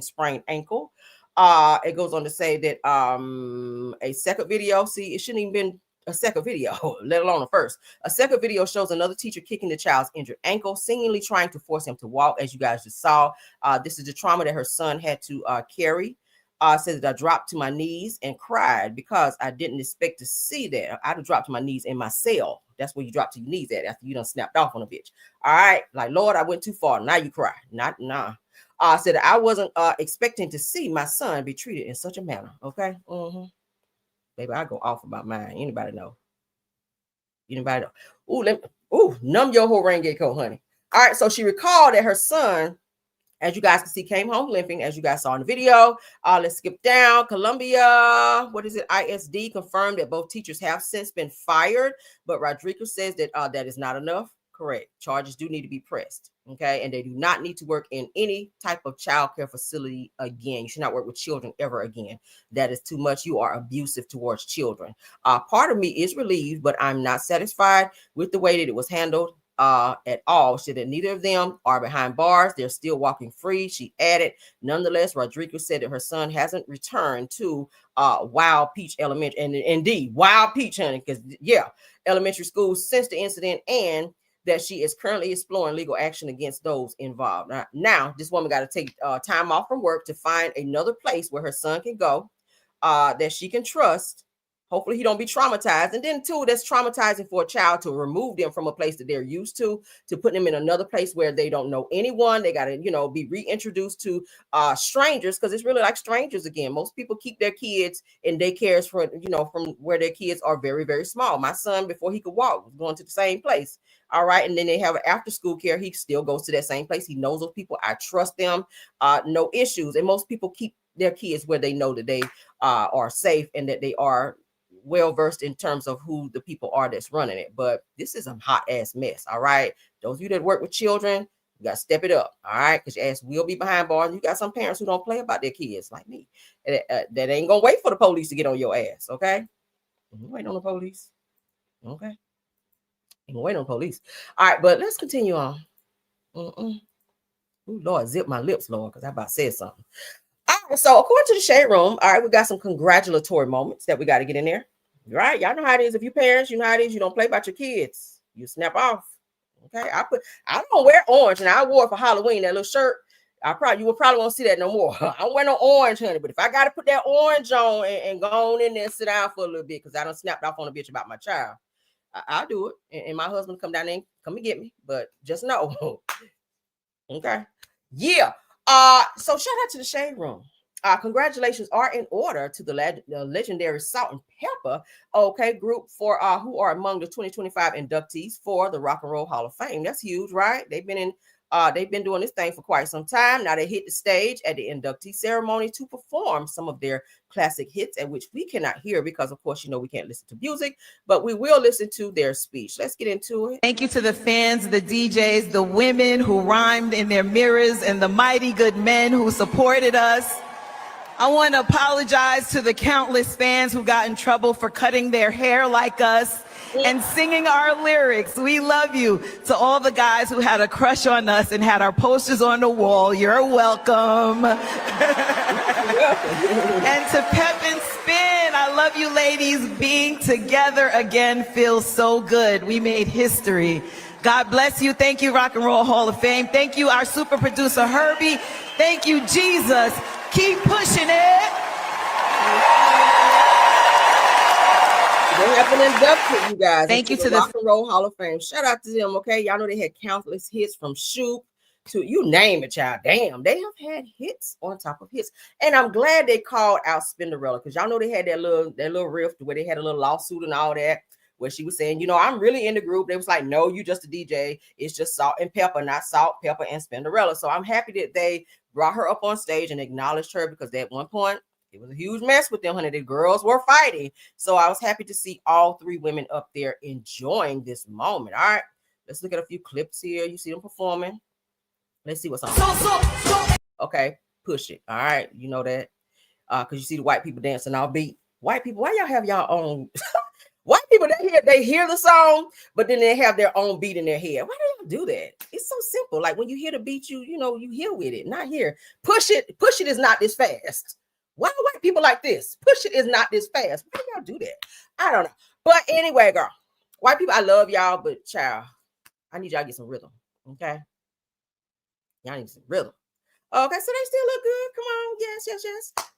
sprained ankle. It goes on to say that a second video, see, it shouldn't even been a second video, let alone a first. A second video shows another teacher kicking the child's injured ankle, seemingly trying to force him to walk, as you guys just saw. This is the trauma that her son had to carry. Says that I dropped to my knees and cried because I didn't expect to see that. I'd have dropped to my knees in my cell. That's where you drop to your knees at after you done snapped off on a bitch. All right, like, Lord, I went too far. Now you cry. Nah. Said I wasn't expecting to see my son be treated in such a manner. Okay. Baby, I go off about mine. Anybody know? Numb your whole rain gate coat, honey. All right, so she recalled that her son, as you guys can see, came home limping, as you guys saw in the video. Let's skip down. Columbia, ISD confirmed that both teachers have since been fired, but Rodriguez says that that is not enough. Correct. Charges do need to be pressed. Okay. And they do not need to work in any type of child care facility again. You should not work with children ever again. That is too much. You are abusive towards children. Part of me is relieved, but I'm not satisfied with the way that it was handled at all. She said that neither of them are behind bars. They're still walking free. She added, nonetheless, Rodriguez said that her son hasn't returned to Wild Peach Elementary. And indeed, Wild Peach, honey, because elementary school since the incident, and that she is currently exploring legal action against those involved. Now this woman got to take time off from work to find another place where her son can go, that she can trust, Hopefully he don't be traumatized. And then too, that's traumatizing for a child to remove them from a place that they're used to put them in another place where they don't know anyone. They got to, be reintroduced to strangers, because it's really like strangers again. Most people keep their kids in daycares from where their kids are very, very small. My son, before he could walk, was going to the same place. All right. And then they have after school care. He still goes to that same place. He knows those people. I trust them. No issues. And most people keep their kids where they know that they are safe and that they are well versed in terms of who the people are that's running it. But this is a hot ass mess. All right. Those of you that work with children, you got to step it up. All right. Because your ass will be behind bars. You got some parents who don't play about their kids like me. That ain't going to wait for the police to get on your ass. Okay. You wait on the police. Okay. You can wait on the police. All right. But let's continue on. Ooh, Lord, zip my lips, Lord, because I about said something. All right. So according to the Shade Room, all right, we got some congratulatory moments that we got to get in there. Right, y'all know how it is. If you parents, you know how it is. You don't play about your kids. You snap off. Okay, I don't wear orange, and I wore it for Halloween. That little shirt. You will probably won't see that no more. I don't wear no orange, honey. But if I got to put that orange on and go on in there and sit down for a little bit, because I done snapped off on a bitch about my child, I'll do it. And my husband come down there and come and get me. But just know, okay, yeah. So shout out to the Shade Room. Congratulations are in order to the legendary Salt and Pepper, group for who are among the 2025 inductees for the Rock and Roll Hall of Fame. That's huge, right? They've been doing this thing for quite some time. Now they hit the stage at the inductee ceremony to perform some of their classic hits, at which we cannot hear because, of course, we can't listen to music, but we will listen to their speech. Let's get into it. Thank you to the fans, the DJs, the women who rhymed in their mirrors, and the mighty good men who supported us. I want to apologize to the countless fans who got in trouble for cutting their hair like us and singing our lyrics. We love you. To all the guys who had a crush on us and had our posters on the wall, you're welcome. And to Pep and Spin, I love you ladies. Being together again feels so good. We made history. God bless you. Thank you, Rock and Roll Hall of Fame. Thank you, our super producer, Herbie. Thank you, Jesus. Keep pushing it. They have been inducted, you guys. Thank you to the Rock and Roll Hall of Fame. Shout out to them, okay? Y'all know they had countless hits from Shoop to you name it, child. Damn, they have had hits on top of hits. And I'm glad they called out Spinderella, because y'all know they had that little rift where they had a little lawsuit and all that, where she was saying, I'm really in the group. They was like, no, you just a DJ. It's just Salt and Pepper, not Salt, Pepper, and Spinderella. So I'm happy that they brought her up on stage and acknowledged her, because at one point it was a huge mess with them, honey. The girls were fighting. So I was happy to see all three women up there enjoying this moment. All right, let's look at a few clips here. You see them performing. Let's see what's on. Okay, push it. All right, you know that. Because you see the white people dancing all beat. White people, why y'all have y'all own? White people, they hear the song, but then they have their own beat in their head. Why do y'all do that? It's so simple. Like when you hear the beat, you hear with it. Not here. Push it is not this fast. Why do white people like this? Push it is not this fast. Why do y'all do that? I don't know. But anyway, girl, white people, I love y'all, but child, I need y'all to get some rhythm. Okay. Y'all need some rhythm. Okay, so they still look good. Come on. Yes.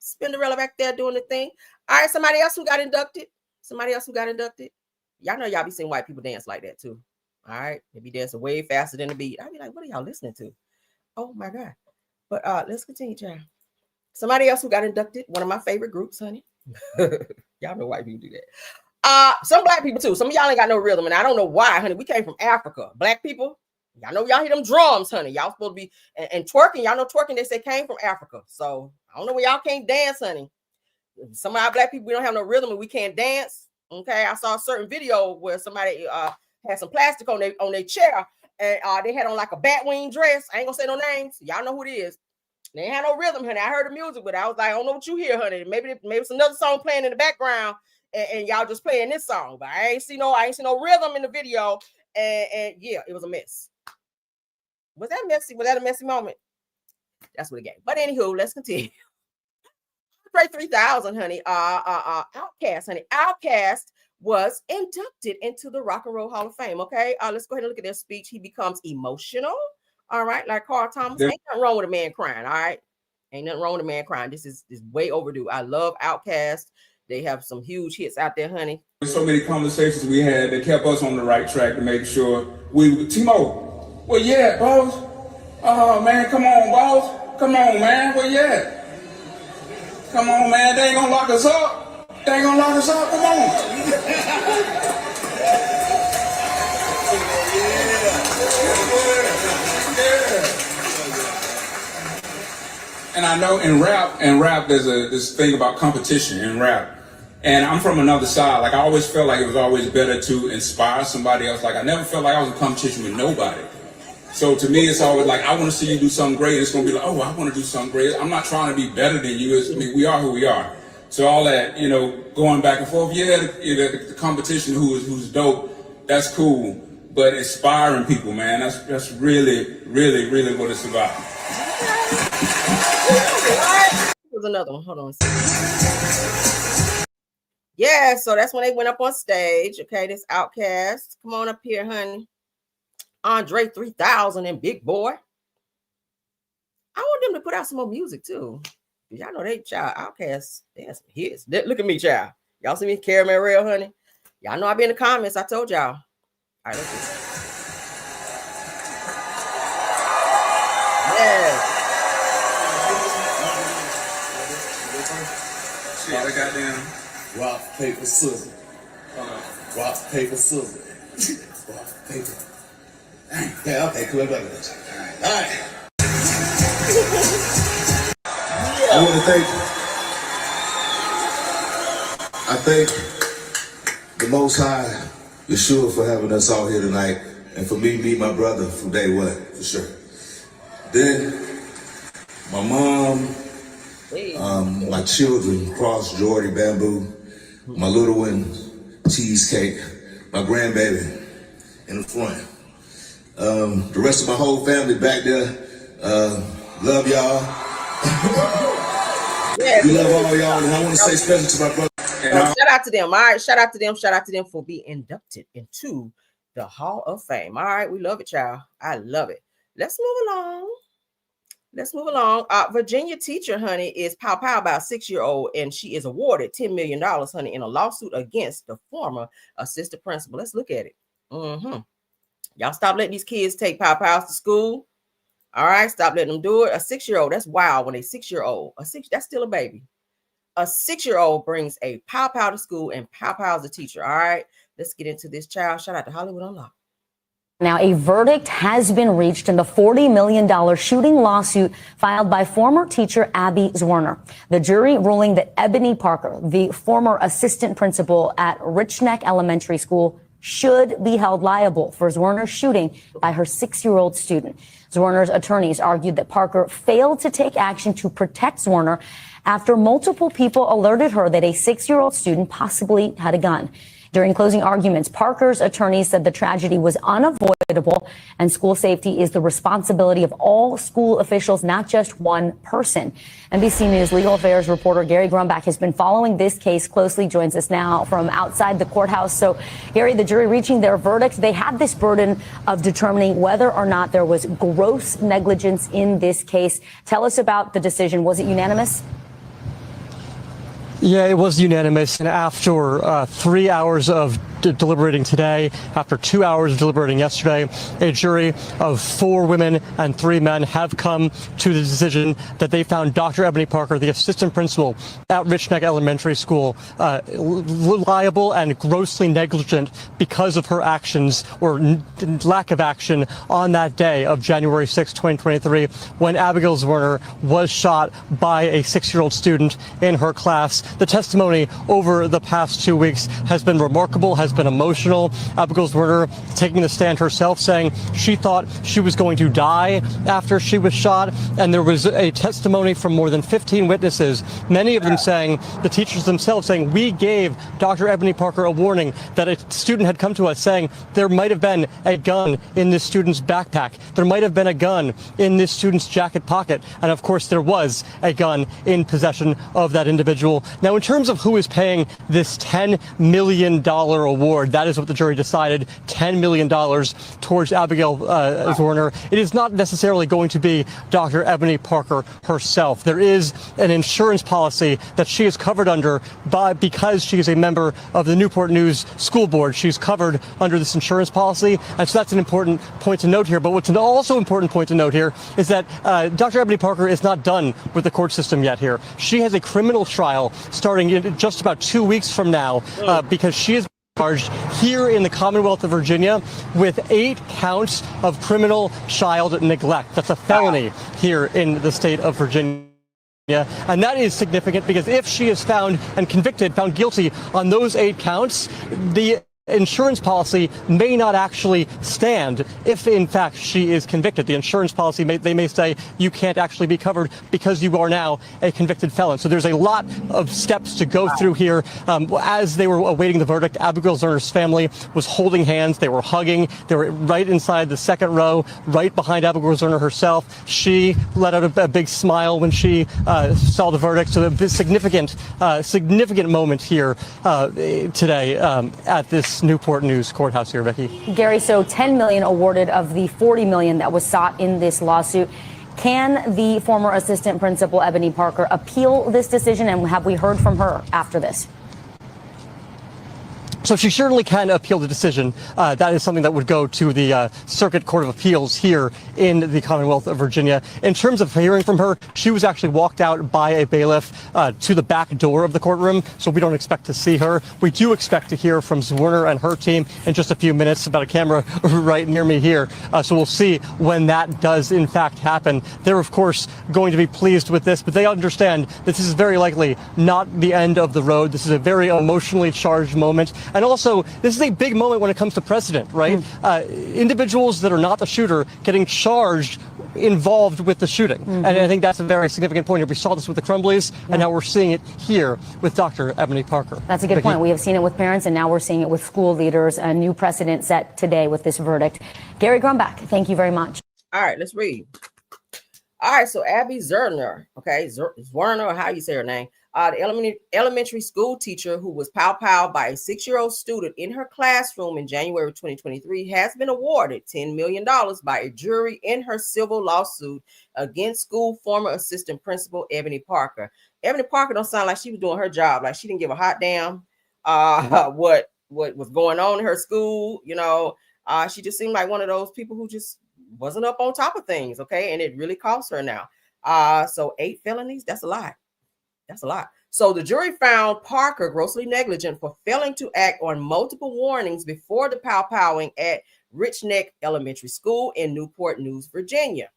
Spinderella back there doing the thing. All right, somebody else who got inducted. Y'all know y'all be seeing white people dance like that too. All right. They be dancing way faster than the beat. I be like, what are y'all listening to? Oh my God. But let's continue, child. Somebody else who got inducted, one of my favorite groups, honey. Y'all know white people do that. Some black people too. Some of y'all ain't got no rhythm, and I don't know why, honey. We came from Africa. Black people, y'all know y'all hear them drums, honey. Y'all supposed to be and twerking. Y'all know twerking, they say came from Africa. So I don't know where y'all can't dance, honey. Some of our black people, we don't have no rhythm and we can't dance. Okay, I saw a certain video where somebody had some plastic on their chair, and they had on like a bat wing dress. I ain't gonna say no names. Y'all know who it is. They ain't had no rhythm, honey. I heard the music, but I was like, I don't know what you hear, honey. Maybe it's another song playing in the background, and y'all just playing this song. But I ain't see no rhythm in the video, and yeah, it was a mess. Was that messy? Was that a messy moment? That's what it gave. But anywho, let's continue. Andre 3000, honey. Outkast, honey. Outkast was inducted into the Rock and Roll Hall of Fame. Okay, let's go ahead and look at their speech. He becomes emotional. All right, like Carl Thomas. Ain't nothing wrong with a man crying. All right, ain't nothing wrong with a man crying. This is way overdue. I love Outkast. They have some huge hits out there, honey. So many conversations we had that kept us on the right track to make sure Timo, where you at, boss? Oh man, come on, boss. Come on, man, where you at? Come on, man, they ain't gonna lock us up. They ain't gonna lock us up, come on. And I know in rap, there's this thing about competition in rap. And I'm from another side. Like, I always felt like it was always better to inspire somebody else. Like, I never felt like I was in competition with nobody. So to me, it's always like, I want to see you do something great. It's going to be like, oh, I want to do something great. I'm not trying to be better than you. I mean, we are who we are. So all that, going back and forth, the competition who's dope, that's cool. But inspiring people, man, that's really, really, really what it's about. Here's another one. Hold on. Yeah, so that's when they went up on stage. Okay, this Outkast. Come on up here, honey. Andre 3000 and Big Boy. I want them to put out some more music too. Y'all know they child Outkast. They have some hits. Look at me, child. Y'all see me, Caramel Rail, honey. Y'all know I be in the comments. I told y'all. All right, let's see. Yeah. Shit, I got them. Rock, paper, scissors. Rock, paper, scissors. Rock, paper. Yeah, okay, cool. All right. I want to thank the Most High, Yeshua, for having us all here tonight, and for me, meet my brother from day one, for sure. Then, my mom, my children, Cross, Jordy, Bamboo, my little one, Cheesecake, my grandbaby in the front. The rest of my whole family back there, love y'all. We love all y'all, and I want to say special to my brother. Shout out to them. All right, shout out to them. Shout out to them for being inducted into the Hall of Fame. All right, we love it, y'all. I love it. Let's move along. Virginia teacher, honey, is pow about a 6-year-old, and she is awarded $10 million, honey, in a lawsuit against the former assistant principal. Let's look at it. Y'all stop letting these kids take pow-pows to school. All right, stop letting them do it. A 6-year-old, that's wild when they're 6-year-old. That's still a baby. A 6-year-old brings a pow-pow to school and pow-pows the teacher. All right, let's get into this, child. Shout out to Hollywood Unlocked. Now, a verdict has been reached in the $40 million shooting lawsuit filed by former teacher Abby Zwerner. The jury ruling that Ebony Parker, the former assistant principal at Rich Neck Elementary School, should be held liable for Zwerner's shooting by her 6-year-old student. Zwerner's attorneys argued that Parker failed to take action to protect Zwerner after multiple people alerted her that a 6-year-old student possibly had a gun. During closing arguments, Parker's attorneys said the tragedy was unavoidable and school safety is the responsibility of all school officials, not just one person. NBC News legal affairs reporter Gary Grumbach has been following this case closely, joins us now from outside the courthouse. So, Gary, the jury reaching their verdict, they had this burden of determining whether or not there was gross negligence in this case. Tell us about the decision. Was it unanimous? Yeah, it was unanimous. And after 3 hours of deliberating today, after 2 hours of deliberating yesterday, a jury of 4 women and 3 men have come to the decision that they found Dr. Ebony Parker, the assistant principal at Rich Neck Elementary School, liable and grossly negligent because of her actions or lack of action on that day of January 6, 2023, when Abigail Zwerner was shot by a 6-year-old student in her class. The testimony over the past 2 weeks has been remarkable, has been emotional. Abigail Zwerner taking the stand herself, saying she thought she was going to die after she was shot. And there was a testimony from more than 15 witnesses, many of them saying, the teachers themselves saying, we gave Dr. Ebony Parker a warning that a student had come to us saying there might have been a gun in this student's backpack. There might have been a gun in this student's jacket pocket. And of course, there was a gun in possession of that individual. Now, in terms of who is paying this $10 million award, award. That is what the jury decided, $10 million towards Abigail Zwerner. It is not necessarily going to be Dr. Ebony Parker herself. There is an insurance policy that she is covered under because she is a member of the Newport News School Board. She's covered under this insurance policy, and so that's an important point to note here. But what's also important point to note here is that Dr. Ebony Parker is not done with the court system yet here. She has a criminal trial starting in just about 2 weeks from now because she is charged here in the Commonwealth of Virginia with 8 counts of criminal child neglect. That's a felony here in the state of Virginia. And that is significant because if she is found and convicted, found guilty on those 8 counts, the insurance policy may not actually stand if in fact she is convicted. The insurance policy they may say you can't actually be covered because you are now a convicted felon. So there's a lot of steps to go through here. As they were awaiting the verdict, Abigail Zwerner's family was holding hands. They were hugging. They were right inside the second row, right behind Abigail Zwerner herself. She let out a big smile when she saw the verdict. So a significant moment here today at this Newport News courthouse here, Vicki. Gary, so $10 million awarded of the $40 million that was sought in this lawsuit. Can the former assistant principal, Ebony Parker, appeal this decision? And have we heard from her after this? So she certainly can appeal the decision. That is something that would go to the Circuit Court of Appeals here in the Commonwealth of Virginia. In terms of hearing from her, she was actually walked out by a bailiff to the back door of the courtroom, so we don't expect to see her. We do expect to hear from Zwerner and her team in just a few minutes. About a camera right near me here. So we'll see when that does in fact happen. They're, of course, going to be pleased with this, but they understand that this is very likely not the end of the road. This is a very emotionally charged moment. And also, this is a big moment when it comes to precedent, right? Individuals that are not the shooter getting charged involved with the shooting. And I think that's a very significant point. We saw this with the Crumbleys, and now we're seeing it here with Dr. Ebony Parker. That's a good point. We have seen it with parents, and now we're seeing it with school leaders. A new precedent set today with this verdict. Gary Grumbach, thank you very much. All right, let's read. All right, so Abby Zwerner, okay, Zwerner, or how you say her name, the elementary school teacher who was pow-powed by a 6-year-old student in her classroom in January 2023 has been awarded $10 million by a jury in her civil lawsuit against school former assistant principal Ebony Parker. Ebony Parker don't sound like she was doing her job. Like she didn't give a hot damn what was going on in her school. You know, she just seemed like one of those people who just wasn't up on top of things. Okay, and it really cost her now. So 8 felonies, that's a lot. That's a lot. So the jury found Parker grossly negligent for failing to act on multiple warnings before the pow-powing at Rich Neck Elementary School in Newport News, Virginia.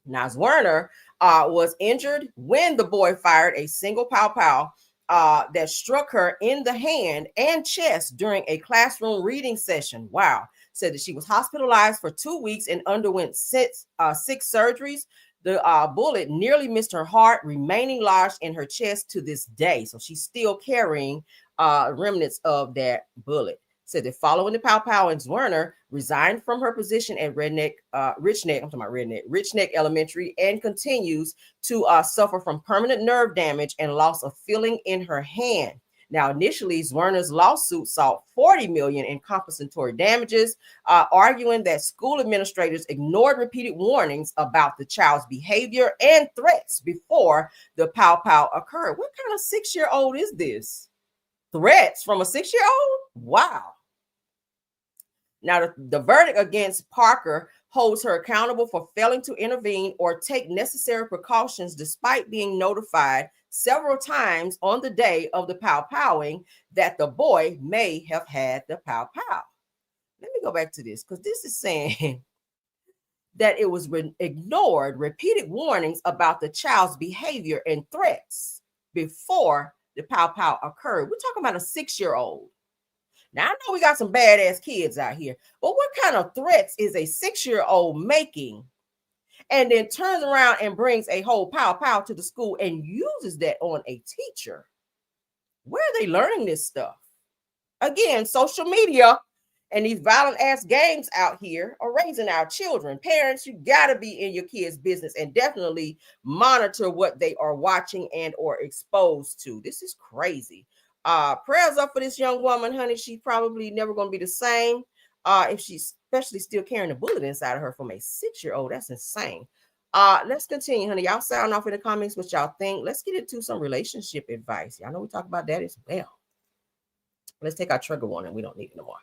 Now, Zwerner was injured when the boy fired a single pow-pow that struck her in the hand and chest during a classroom reading session. Wow. Said that she was hospitalized for 2 weeks and underwent 6 surgeries. The bullet nearly missed her heart, remaining lodged in her chest to this day. So she's still carrying remnants of that bullet. Said that following the pow-powing, Zwerner resigned from her position at Rich Neck Elementary and continues to suffer from permanent nerve damage and loss of feeling in her hand. Now, initially, Zwerner's lawsuit sought $40 million in compensatory damages, arguing that school administrators ignored repeated warnings about the child's behavior and threats before the pow-pow occurred. What kind of 6-year-old is this? Threats from a 6-year-old? Wow. Now, the verdict against Parker holds her accountable for failing to intervene or take necessary precautions despite being notified several times on the day of the pow-powing that the boy may have had the pow-pow. Let me go back to this because this is saying that it was ignored repeated warnings about the child's behavior and threats before the pow-pow occurred. We're talking about a 6-year-old. Now, I know we got some badass kids out here, but what kind of threats is a 6-year-old making and then turns around and brings a whole pow-pow to the school and uses that on a teacher? Where are they learning this stuff? Again, social media and these violent-ass games out here are raising our children. Parents, you got to be in your kids' business and definitely monitor what they are watching and or exposed to. This is crazy. Prayers up for this young woman, honey. She's probably never going to be the same. If she's especially still carrying a bullet inside of her from a 6-year-old, that's insane. Let's continue, honey. Y'all sound off in the comments what y'all think. Let's get into some relationship advice. Y'all know we talk about that as well. Let's take our trigger warning. We don't need it no more.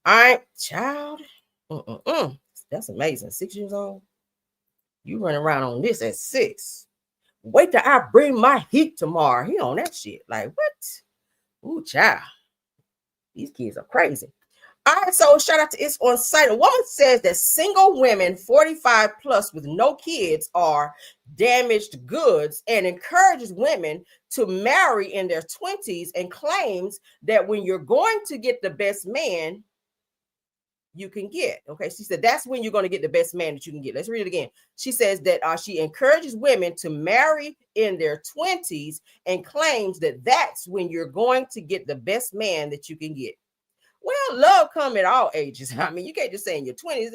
All right, child. That's amazing. 6 years old. You running around on this at 6. Wait till I bring my heat tomorrow. He on that shit. Like, what? Ooh, child. These kids are crazy. All right, so shout out to It's On Site. A woman says that single women 45 plus with no kids are damaged goods and encourages women to marry in their 20s and claims that when you're going to get the best man you can get. Okay, she said that's when you're going to get the best man that you can get. Let's read it again. She says that she encourages women to marry in their 20s and claims that that's when you're going to get the best man that you can get. Well, love come at all ages. I mean, you can't just say in your 20s.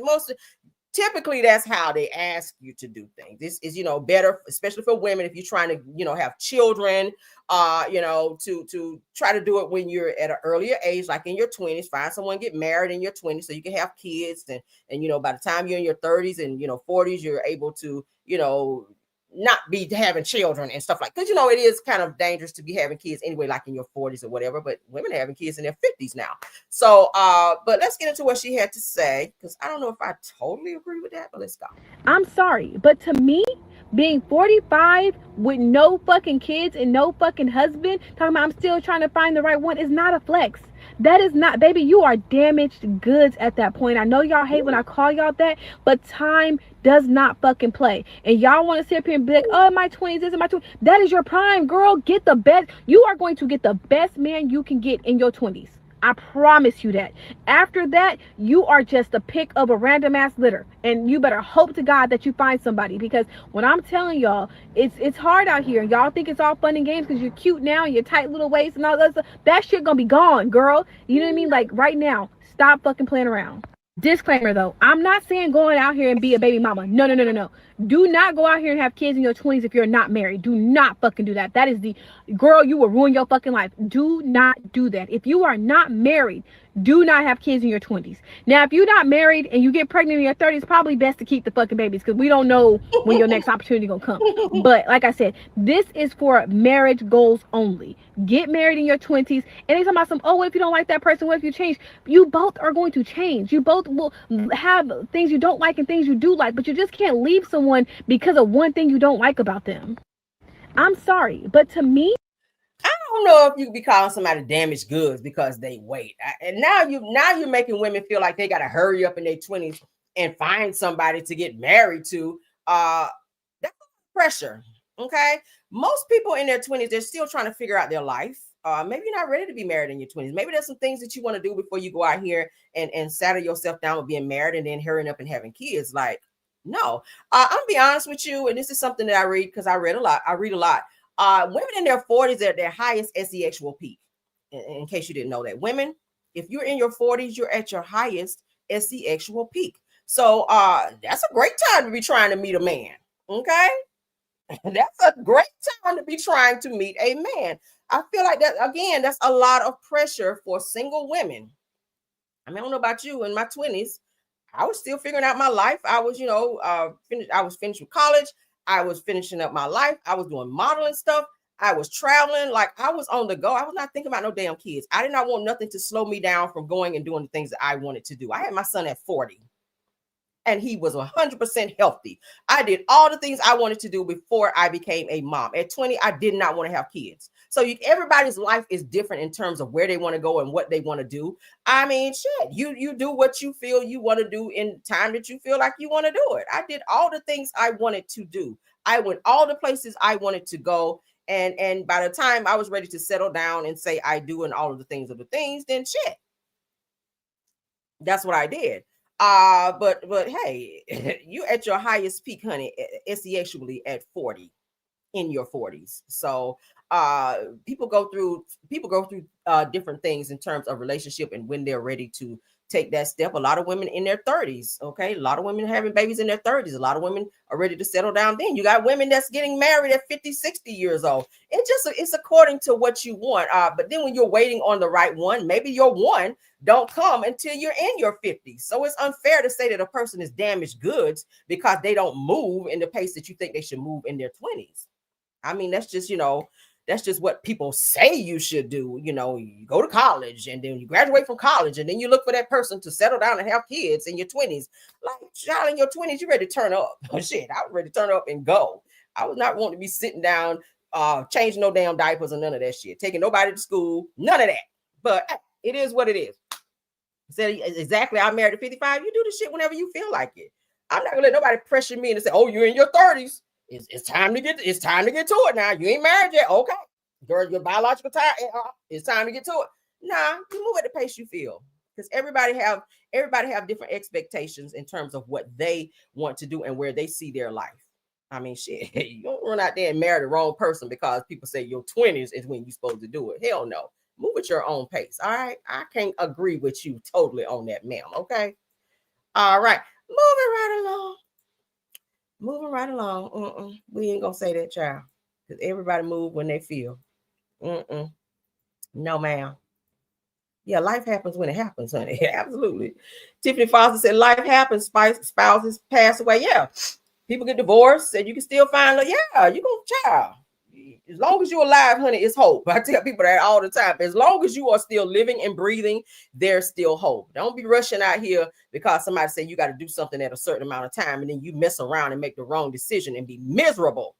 Typically that's how they ask you to do things. This is, better, especially for women, if you're trying to, have children, to try to do it when you're at an earlier age, like in your 20s. Find someone, get married in your 20s so you can have kids, and by the time you're in your 30s and 40s, you're able to not be having children and stuff like, because it is kind of dangerous to be having kids anyway, like in your 40s or whatever, but women are having kids in their 50s now. So but let's get into what she had to say, because I don't know if I totally agree with that, but let's go. I'm sorry, but to me, being 45 with no fucking kids and no fucking husband, talking about I'm still trying to find the right one, is not a flex. That is not, baby, you are damaged goods at that point. I know y'all hate when I call y'all that, but time does not fucking play. And y'all want to sit up here and be like, oh, in my 20s, this is my 20s. That is your prime, girl. Get the best. You are going to get the best man you can get in your 20s. I promise you that. After that, you are just a pick of a random ass litter, and you better hope to God that you find somebody, because when I'm telling y'all, it's hard out here. Y'all think it's all fun and games because you're cute now and your tight little waist and all that stuff. That shit gonna be gone, girl. You know what I mean? Like right now, stop fucking playing around. Disclaimer though, I'm not saying going out here and be a baby mama. No. Do not go out here and have kids in your 20s if you're not married. Do not fucking do that. That is the girl, you will ruin your fucking life. Do not do that. If you are not married, do not have kids in your 20s. Now, if you're not married and you get pregnant in your 30s, probably best to keep the fucking babies, because we don't know when your next opportunity gonna come. But like I said, this is for marriage goals only. Get married in your 20s. And they talking about what if you don't like that person? What if you change? You both are going to change. You both will have things you don't like and things you do like, but you just can't leave someone because of one thing you don't like about them. I'm sorry, but to me, I don't know if you can be calling somebody damaged goods because they wait. And now you're making women feel like they got to hurry up in their 20s and find somebody to get married to. That's pressure. Okay. Most people in their 20s, they're still trying to figure out their life. Maybe you're not ready to be married in your 20s. Maybe there's some things that you want to do before you go out here and saddle yourself down with being married and then hurrying up and having kids. Like, no, I'm gonna be honest with you. And this is something that I read because I read a lot. Women in their 40s are at their highest sexual peak. In case you didn't know that, women, if you're in your 40s, you're at your highest sexual peak. So that's a great time to be trying to meet a man. Okay. That's a great time to be trying to meet a man. I feel like that, again, that's a lot of pressure for single women. I mean, I don't know about you. In my 20s, I was still figuring out my life. I was, I was finished with college. I was finishing up my life. I was doing modeling stuff. I was traveling. Like, I was on the go. I was not thinking about no damn kids. I did not want nothing to slow me down from going and doing the things that I wanted to do. I had my son at 40. And he was 100% healthy. I did all the things I wanted to do before I became a mom. At 20, I did not want to have kids. So everybody's life is different in terms of where they want to go and what they want to do. I mean, shit, you do what you feel you want to do in time that you feel like you want to do it. I did all the things I wanted to do. I went all the places I wanted to go. And by the time I was ready to settle down and say I do and all of the things, then shit. That's what I did. But hey, you at your highest peak, honey, sexually at 40, in your 40s. So people go through different things in terms of relationship and when they're ready to take that step. A lot of women in their 30s, okay? A lot of women having babies in their 30s. A lot of women are ready to settle down then. You got women that's getting married at 50, 60 years old. It's according to what you want. But then when you're waiting on the right one, maybe your one don't come until you're in your 50s. So it's unfair to say that a person is damaged goods because they don't move in the pace that you think they should move in their 20s. I mean, that's just, that's just what people say you should do. You go to college and then you graduate from college and then you look for that person to settle down and have kids in your 20s. Like, child, in your 20s, you're ready to turn up. Shit, I was ready to turn up and go. I was not wanting to be sitting down, changing no damn diapers and none of that shit, taking nobody to school, none of that. But it is what it is. Said exactly, I'm married at 55. You do the shit whenever you feel like it. I'm not gonna let nobody pressure me and say, "Oh, you're in your 30s. It's time to get to it now. You ain't married yet, okay? Your biological time. It's time to get to it. Nah, you move at the pace you feel, because everybody have different expectations in terms of what they want to do and where they see their life. I mean, shit, you don't run out there and marry the wrong person because people say your 20s is when you're supposed to do it. Hell no. Move at your own pace. All right. I can't agree with you totally on that, ma'am. Okay. All right. Moving right along. We ain't gonna say that, child, because everybody move when they feel. No, ma'am. Yeah, life happens when it happens, honey. Absolutely. Tiffany Foster said, life happens, spouses pass away. Yeah. People get divorced and you can still find love. Yeah, you gonna, child. As long as you're alive, honey, it's hope. I tell people that all the time. As long as you are still living and breathing, there's still hope. Don't be rushing out here because somebody say you got to do something at a certain amount of time and then you mess around and make the wrong decision and be miserable.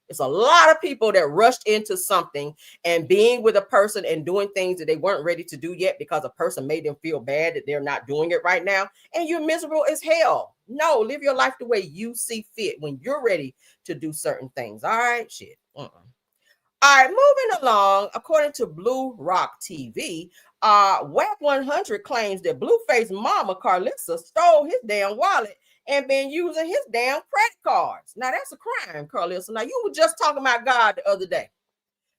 It's a lot of people that rushed into something and being with a person and doing things that they weren't ready to do yet because a person made them feel bad that they're not doing it right now. And you're miserable as hell. No, live your life the way you see fit when you're ready to do certain things. All right, shit. All right, moving along. According to Blue Rock TV, WAC 100 claims that Blueface mama Carlissa stole his damn wallet and been using his damn credit cards. Now that's a crime, Carlissa. Now you were just talking about God the other day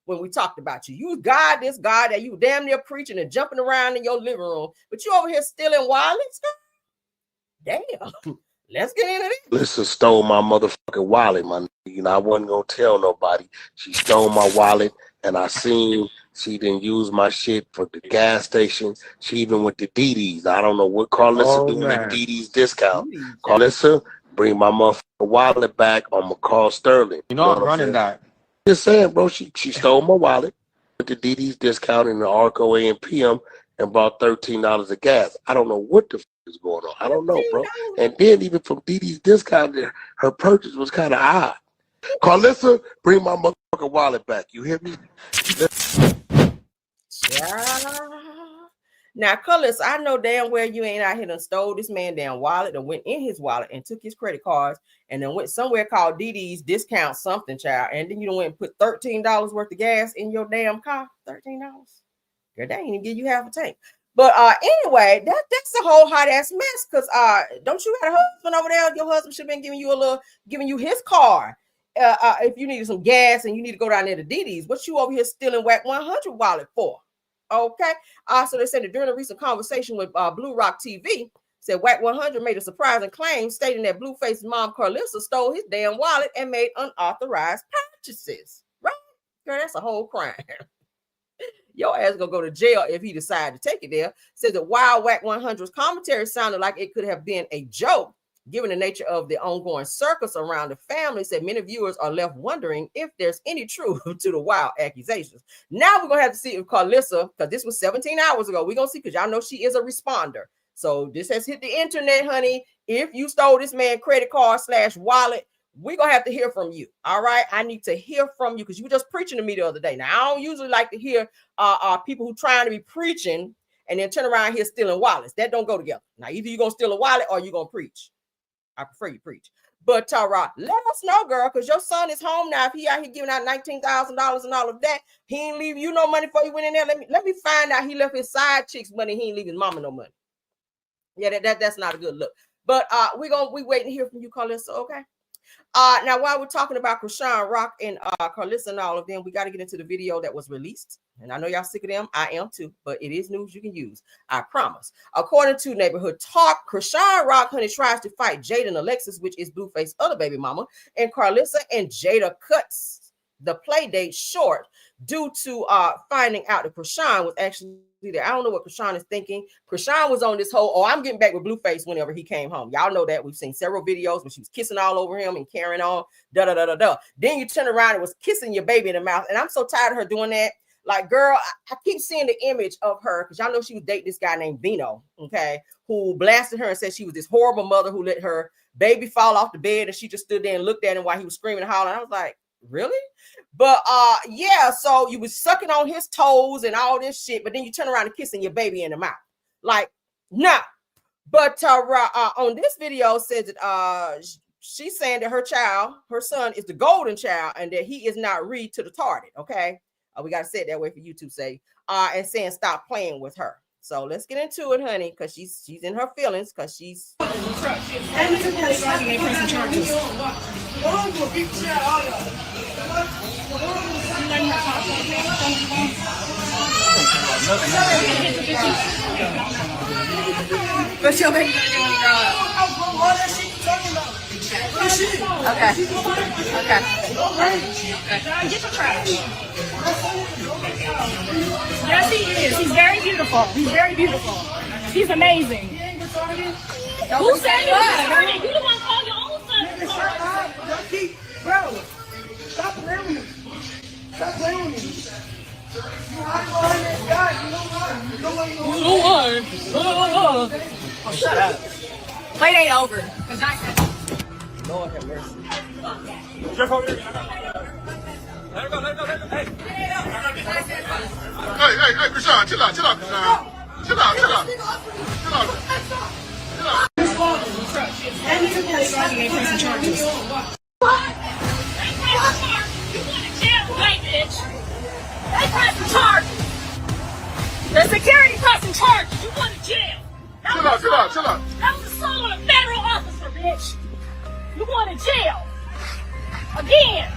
when we talked about you. You God, this God that you damn near preaching and jumping around in your living room, but you over here stealing wallets. Damn. Let's get into this. Melissa stole my motherfucking wallet, my nigga. I wasn't gonna tell nobody. She stole my wallet, and I seen she didn't use my shit for the gas station. She even went to DD's. I don't know what Carlissa doing at DD's discount. Carlissa, bring my motherfucking wallet back. I'm gonna call Sterling. You know I'm running that. Just saying, bro. She stole my wallet, went to DD's discount in the Arco AM/PM, and bought $13 of gas. I don't know what the is going on. I don't know, bro. And then even from DD's discount, her purchase was kind of odd. Carlissa, bring my motherfucking wallet back. You hear me? Yeah. Now, Carlissa, I know damn well you ain't out here and stole this man damn wallet and went in his wallet and took his credit cards and then went somewhere called DD's discount something, child. And then you done went and put $13 worth of gas in your damn car. $13. Girl, they ain't even give you half a tank. But anyway, that's a whole hot ass mess. Cause don't you got a husband over there? Your husband should have been giving you his car. If you needed some gas and you need to go down there to DD's, what you over here stealing WAC 100 wallet for? Okay. So they said that during a recent conversation with Blue Rock TV, said WAC 100 made a surprising claim stating that Blueface's mom Carlissa stole his damn wallet and made unauthorized purchases. Right? Girl, that's a whole crime. Your ass gonna go to jail if he decided to take it there. Says that while WAC 100's commentary sounded like it could have been a joke, given the nature of the ongoing circus around the family, said many viewers are left wondering if there's any truth to the wild accusations. Now we're gonna have to see if Carlissa, because this was 17 hours ago, we're gonna see, because y'all know she is a responder. So this has hit the internet, honey. If you stole this man credit card / wallet, we're gonna have to hear from you. All right, I need to hear from you because you were just preaching to me the other day. Now I don't usually like to hear people who trying to be preaching and then turn around here stealing wallets. That don't go together. Now either you're gonna steal a wallet or you're gonna preach. I prefer you preach. But let us know, girl, because your son is home now. If he out here giving out $19,000 and all of that, he ain't leave you no money before you went in there. Let me find out he left his side chicks money. He ain't leave his mama no money. Yeah, that's not a good look. But we waiting to hear from you, Carlissa. Okay. Now, while we're talking about Chrisean Rock and Karlissa and all of them, we got to get into the video that was released. And I know y'all sick of them. I am too, but it is news you can use. I promise. According to Neighborhood Talk, Chrisean Rock, honey, tries to fight Jada and Alexis, which is Blueface's other baby mama, and Karlissa and Jada cuts the play date short due to finding out that Chrisean was actually there. I don't know what Chrisean is thinking. Chrisean was on this whole, oh, I'm getting back with Blueface whenever he came home. Y'all know that. We've seen several videos when she was kissing all over him and carrying on, da-da-da-da-da. Then you turn around and was kissing your baby in the mouth. And I'm so tired of her doing that. Like, girl, I keep seeing the image of her because y'all know she was dating this guy named Vino, okay, who blasted her and said she was this horrible mother who let her baby fall off the bed and she just stood there and looked at him while he was screaming and hollering. I was like, really? But yeah, so you was sucking on his toes and all this shit, but then you turn around and kissing your baby in the mouth. Like, nah. But on this video says that she's saying that her son is the golden child and that he is not read to the retarded. Okay, we got to say it that way for you to say and saying stop playing with her. So let's get into it, honey, because she's in her feelings because she's What's your baby gonna do when you grow up? Okay. Get your trash. Yes, he is. He's very beautiful. He's very beautiful. He's amazing. Who said you retarded? You the one called your own son retarded. Bro, stop playing with me. Stop playing with me. You hide behind that guy. You don't want. Oh, shut up. Play ain't over. Lord have mercy. Jeff over here. Let it go. Hey, Chrisean, chill out, Chrisean. Chill out. And he's a police officer, they pressing charges. What? They pressing charges. You going to jail, white bitch. They pressing charges. The security pressing charges. You going to jail. Chill out. That was assault on a federal officer, bitch. You going to jail. Again.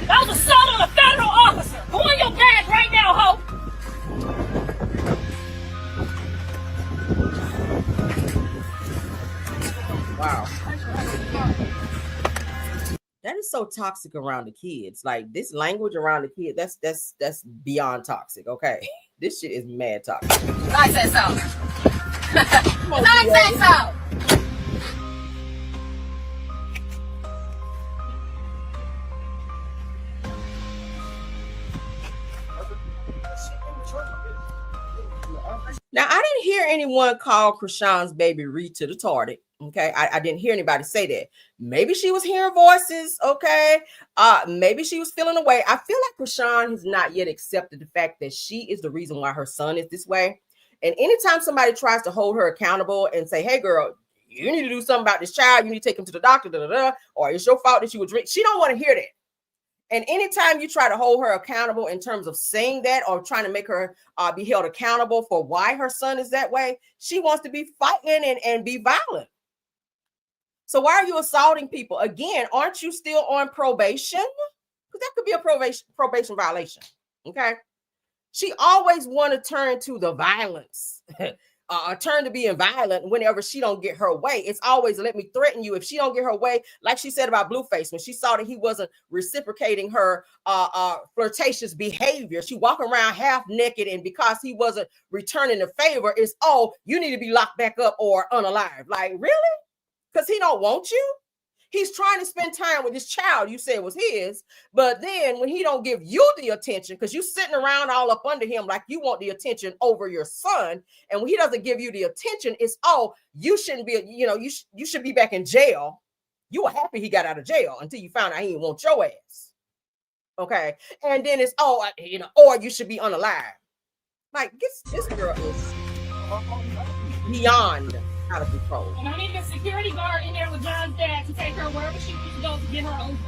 That was assault on a federal officer. Go in your bag right now, ho. Wow. That is so toxic around the kids. Like this language around the kids, that's beyond toxic. Okay. This shit is mad toxic. I said so. I said so. Now, I didn't hear anyone call Chrisean's baby read to the retarded. Okay, I didn't hear anybody say that. Maybe she was hearing voices. Okay, maybe she was feeling away. I feel like Chrisean has not yet accepted the fact that she is the reason why her son is this way. And anytime somebody tries to hold her accountable and say, "Hey, girl, you need to do something about this child. You need to take him to the doctor," or it's your fault that she would drink. She don't want to hear that. And anytime you try to hold her accountable in terms of saying that or trying to make her be held accountable for why her son is that way, she wants to be fighting and be violent. So why are you assaulting people? Again, aren't you still on probation? Because that could be a probation violation. Okay. She always want to turn to the violence. Turn to being violent whenever she don't get her way. It's always let me threaten you if she don't get her way. Like she said about Blueface, when she saw that he wasn't reciprocating her flirtatious behavior, she walked around half naked, and because he wasn't returning the favor, it's you need to be locked back up or unalive. Like, really? Because he don't want you. He's trying to spend time with this child you said was his, but then when he don't give you the attention, because you sitting around all up under him like you want the attention over your son, and when he doesn't give you the attention, it's you shouldn't be, you should be back in jail. You were happy he got out of jail until you found out he didn't want your ass. Okay, and then it's or you should be unalive. Like this girl is beyond out of control. And I need a security guard in there with John's dad to take her wherever she needs to go to get her over.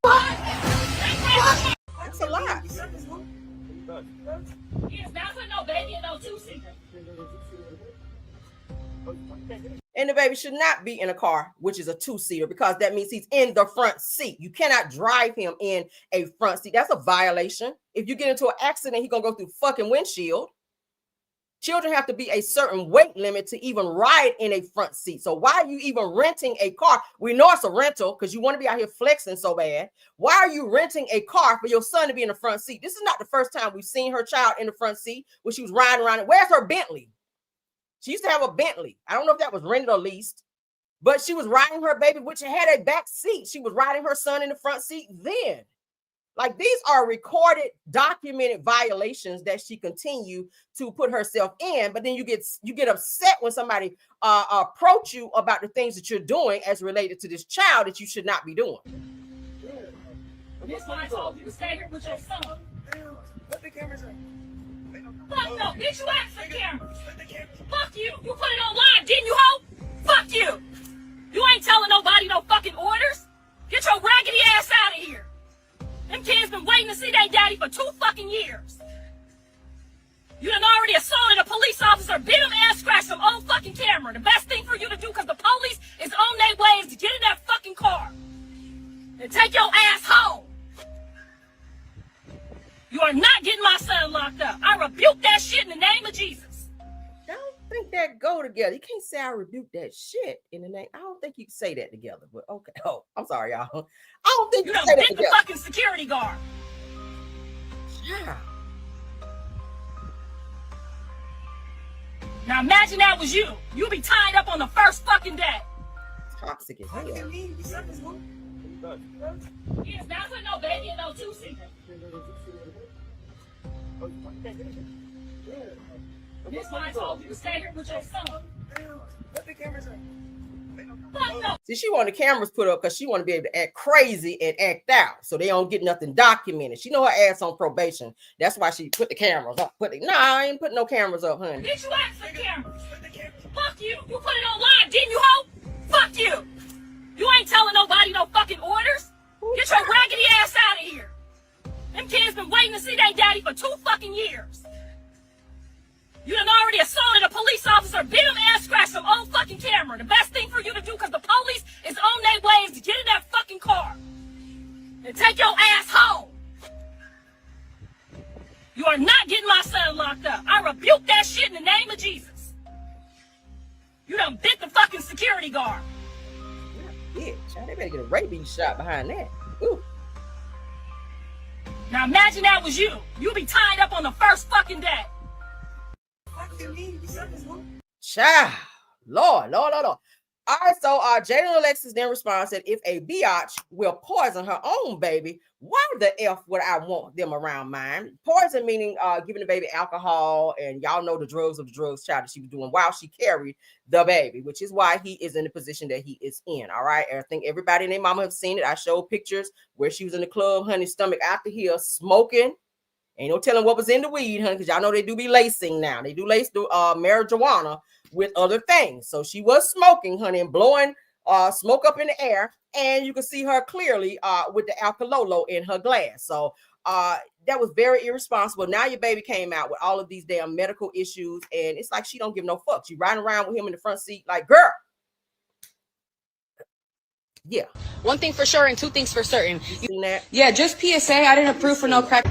What? That's a lot. Yes, that's a no baby and no two-seater. And the baby should not be in a car, which is a 2-seater, because that means he's in the front seat. You cannot drive him in a front seat. That's a violation. If you get into an accident, he's going to go through fucking windshield. Children have to be a certain weight limit to even ride in a front seat. So why are you even renting a car? We know it's a rental because you want to be out here flexing so bad. Why are you renting a car for your son to be in the front seat? This is not the first time we've seen her child in the front seat when she was riding around. Where's her Bentley? She used to have a Bentley. I don't know if that was rented or leased, but she was riding her baby, which had a back seat. She was riding her son in the front seat then. Like, these are recorded, documented violations that she continued to put herself in. But then you get upset when somebody approach you about the things that you're doing as related to this child that you should not be doing. This one I told you to stay here with your son. Let the cameras on. Fuck no, bitch, you asked for cameras. Fuck you. You put it online, didn't you, hoe? Fuck you. You ain't telling nobody no fucking orders. Get your raggedy ass out of here. Them kids been waiting to see their daddy for 2 fucking years. You done already assaulted a police officer, bit him and scratched him on fucking camera. The best thing for you to do, because the police is on their way, is to get in that fucking car and take your ass home. You are not getting my son locked up. I rebuke that shit in the name of Jesus. I don't think that go together. You can't say I rebuke that shit in the name. I don't think you can say that together, but okay. Oh, I'm sorry, y'all. I don't think you can say that together. The fucking security guard. Yeah. Now imagine that was you. You'd be tied up on the first fucking day. Toxic as hell. Yes, not put no baby in no 2-seater. This one I told you to stay here with your son. Let the cameras on. See, she wanted the cameras put up because she want to be able to act crazy and act out, so they don't get nothing documented. She know her ass on probation. That's why she put the cameras up. I ain't putting no cameras up, honey. Bitch, you asked for cameras. Fuck you. You put it online, didn't you, hoe? Fuck you. You ain't telling nobody no fucking orders. Get your raggedy ass out of here. Them kids been waiting to see their daddy for 2 fucking years. You done already assaulted a police officer, bit him and scratched him on fucking camera. The best thing for you to do, because the police is on their way, is to get in that fucking car and take your ass home. You are not getting my son locked up. I rebuke that shit in the name of Jesus. You done bit the fucking security guard. Yeah, child, they better get a rabies shot behind that. Ooh. Now imagine that was you. You'd be tied up on the first fucking day. Child, Lord. All right, so Jada Alexis then responds that if a biatch will poison her own baby, why the F would I want them around mine? Poison meaning giving the baby alcohol, and y'all know the drugs child that she was doing while she carried the baby, which is why he is in the position that he is in. All right, I think everybody and their mama have seen it. I showed pictures where she was in the club, honey, stomach out the heel, smoking. Ain't no telling what was in the weed, honey, because y'all know they do be lacing now. They do lace the marijuana with other things. So she was smoking, honey, and blowing smoke up in the air. And you can see her clearly with the Alcololo in her glass. So that was very irresponsible. Now your baby came out with all of these damn medical issues. And it's like she don't give no fuck. She riding around with him in the front seat like, girl. Yeah. One thing for sure and 2 things for certain. That? Yeah, just PSA. I didn't approve for no crack.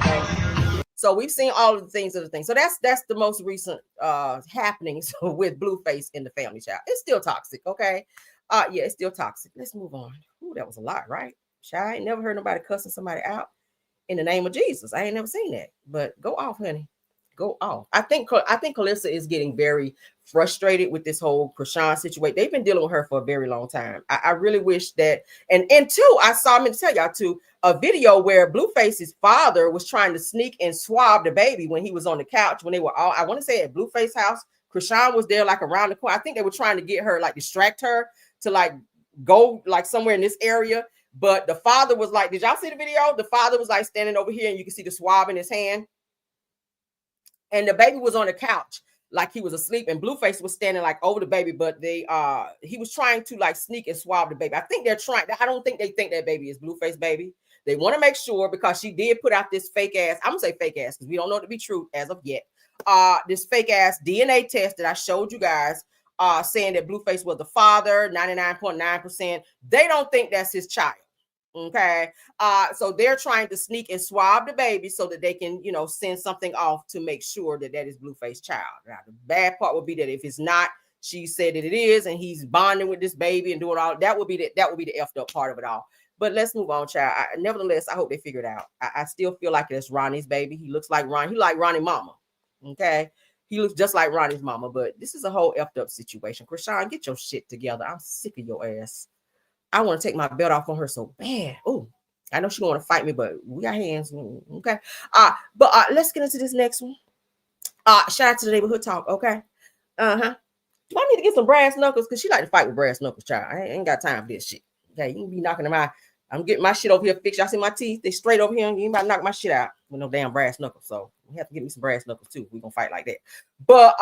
So we've seen all of the things. So that's the most recent happenings with Blueface in the family, child. It's still toxic, okay? Yeah, it's still toxic. Let's move on. Ooh, that was a lot, right? Child, I ain't never heard nobody cussing somebody out in the name of Jesus. I ain't never seen that. But go off, honey. Go off. I think Calissa is getting very frustrated with this whole Krishan situation. They've been dealing with her for a very long time. I really wish that, and two, I saw, I'm going to tell y'all too, a video where Blueface's father was trying to sneak and swab the baby when he was on the couch, when they were all, I want to say at Blueface house. Krishan was there like around the corner. I think they were trying to get her, like distract her to like go like somewhere in this area. But the father was like, did y'all see the video? The father was like standing over here and you can see the swab in his hand. And the baby was on the couch like he was asleep, and Blueface was standing like over the baby, but he was trying to like sneak and swab the baby. I think they're trying. I don't think they think that baby is Blueface baby. They want to make sure, because she did put out this fake ass, I'm gonna say fake ass because we don't know it to be true as of yet. This fake ass DNA test that I showed you guys saying that Blueface was the father, 99.9%. They don't think that's his child. Okay. So they're trying to sneak and swab the baby so that they can, send something off to make sure that that is Blueface child. Now, the bad part would be that if it's not, she said that it is, and he's bonding with this baby and doing all that would be the effed up part of it all. But let's move on, child. Nevertheless, I hope they figure it out. I still feel like it's Ronnie's baby. He looks like Ronnie. He like Ronnie's mama. Okay. He looks just like Ronnie's mama, but this is a whole effed up situation. Krishan, get your shit together. I'm sick of your ass. I want to take my belt off on her so bad. Oh, I know she want to fight me, but we got hands. Okay. But let's get into this next one. Shout out to the neighborhood talk. Okay. Uh-huh. Do I need to get some brass knuckles? Because she like to fight with brass knuckles, child. I ain't got time for this shit. Okay, you can be knocking them out. I'm getting my shit over here fixed. Y'all see my teeth? They straight over here. You ain't about to knock my shit out with no damn brass knuckles. So we have to get me some brass knuckles too. We're gonna fight like that. But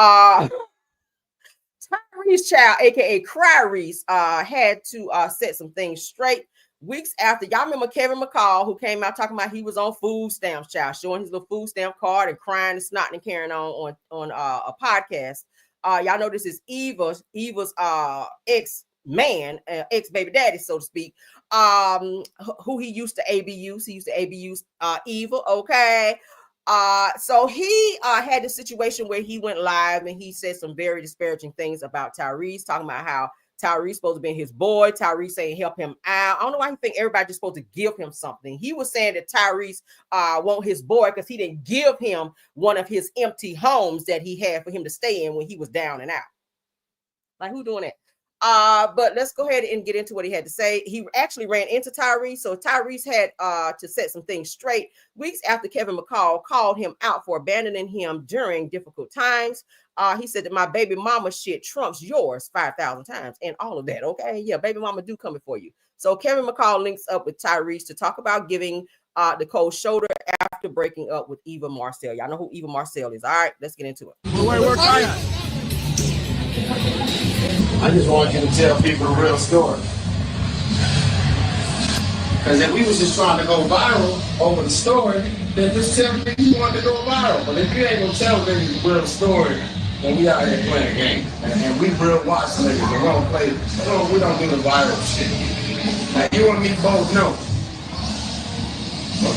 Tyrese child, aka Cryreese, had to set some things straight weeks after. Y'all remember Kevin McCall, who came out talking about he was on food stamps, child, showing his little food stamp card and crying and snotting and carrying on a podcast. Y'all know this is Eva's ex-man, ex-baby daddy, so to speak, who he used to abuse. He used to abuse Eva, okay? So he had a situation where he went live and he said some very disparaging things about Tyrese, talking about how Tyrese supposed to be his boy. Tyrese saying help him out. I don't know why he think everybody just supposed to give him something. He was saying that Tyrese want his boy because he didn't give him one of his empty homes that he had for him to stay in when he was down and out. Like, who doing that? But let's go ahead and get into what he had to say. He actually ran into Tyrese. So Tyrese had to set some things straight weeks after Kevin McCall called him out for abandoning him during difficult times. He said that my baby mama shit trumps yours 5,000 times and all of that. Okay. Yeah. Baby mama do coming for you. So Kevin McCall links up with Tyrese to talk about giving the cold shoulder after breaking up with Eva Marcel. Y'all know who Eva Marcel is. All right, let's get into it. I just want you to tell people the real story. Because if we was just trying to go viral over the story, then just tell people you want to go viral. But if you ain't gonna tell them the real story, then we out here playing a game. And we real watch niggas, and we don't play, we don't do the viral shit. Now you and me both know.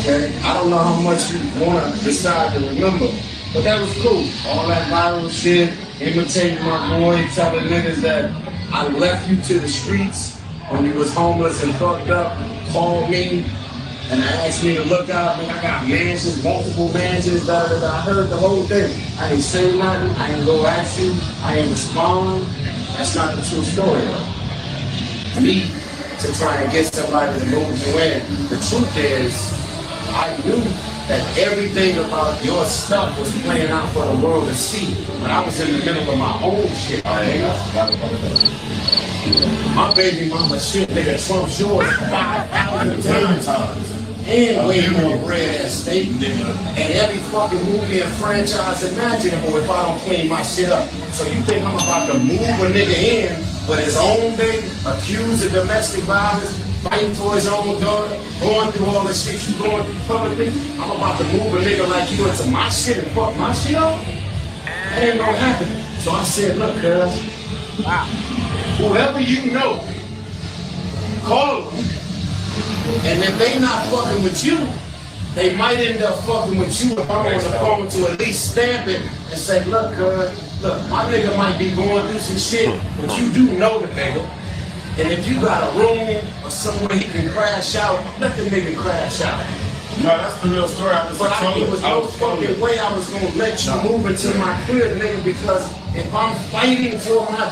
Okay? I don't know how much you want to decide to remember, but that was cool. All that viral shit, imitating my boy, telling niggas that I left you to the streets when you was homeless and fucked up, called me and asked me to look out. I got mansions, multiple mansions, I heard the whole thing. I ain't say nothing, I ain't go at you, I ain't respond. That's not the true story though. Me to try and get somebody to move you in. The truth is, I knew that everything about your stuff was playing out for the world to see. But I was in the middle of my own shit. My baby mama shit, nigga, trumps yours 5,000 times. And way more red ass state, nigga. And every fucking movie and franchise imaginable if I don't clean my shit up. So you think I'm about to move a nigga in, but his own baby, accused of domestic violence, fighting for his own daughter, going through all the shit you going through publicly? I'm about to move a nigga like you into my shit and fuck my shit up? That ain't gonna happen. So I said, look, cuz, whoever you know, call them. And if they not fucking with you, they might end up fucking with you if I'm on the phone to at least stamp it and say, look, cuz, look, my nigga might be going through some shit, but you do know the nigga. And if you got a room or somewhere he can crash out, let the nigga crash out. No, that's the real story. But there was no fucking way I was gonna let you move into my crib, nigga, because if I'm fighting for my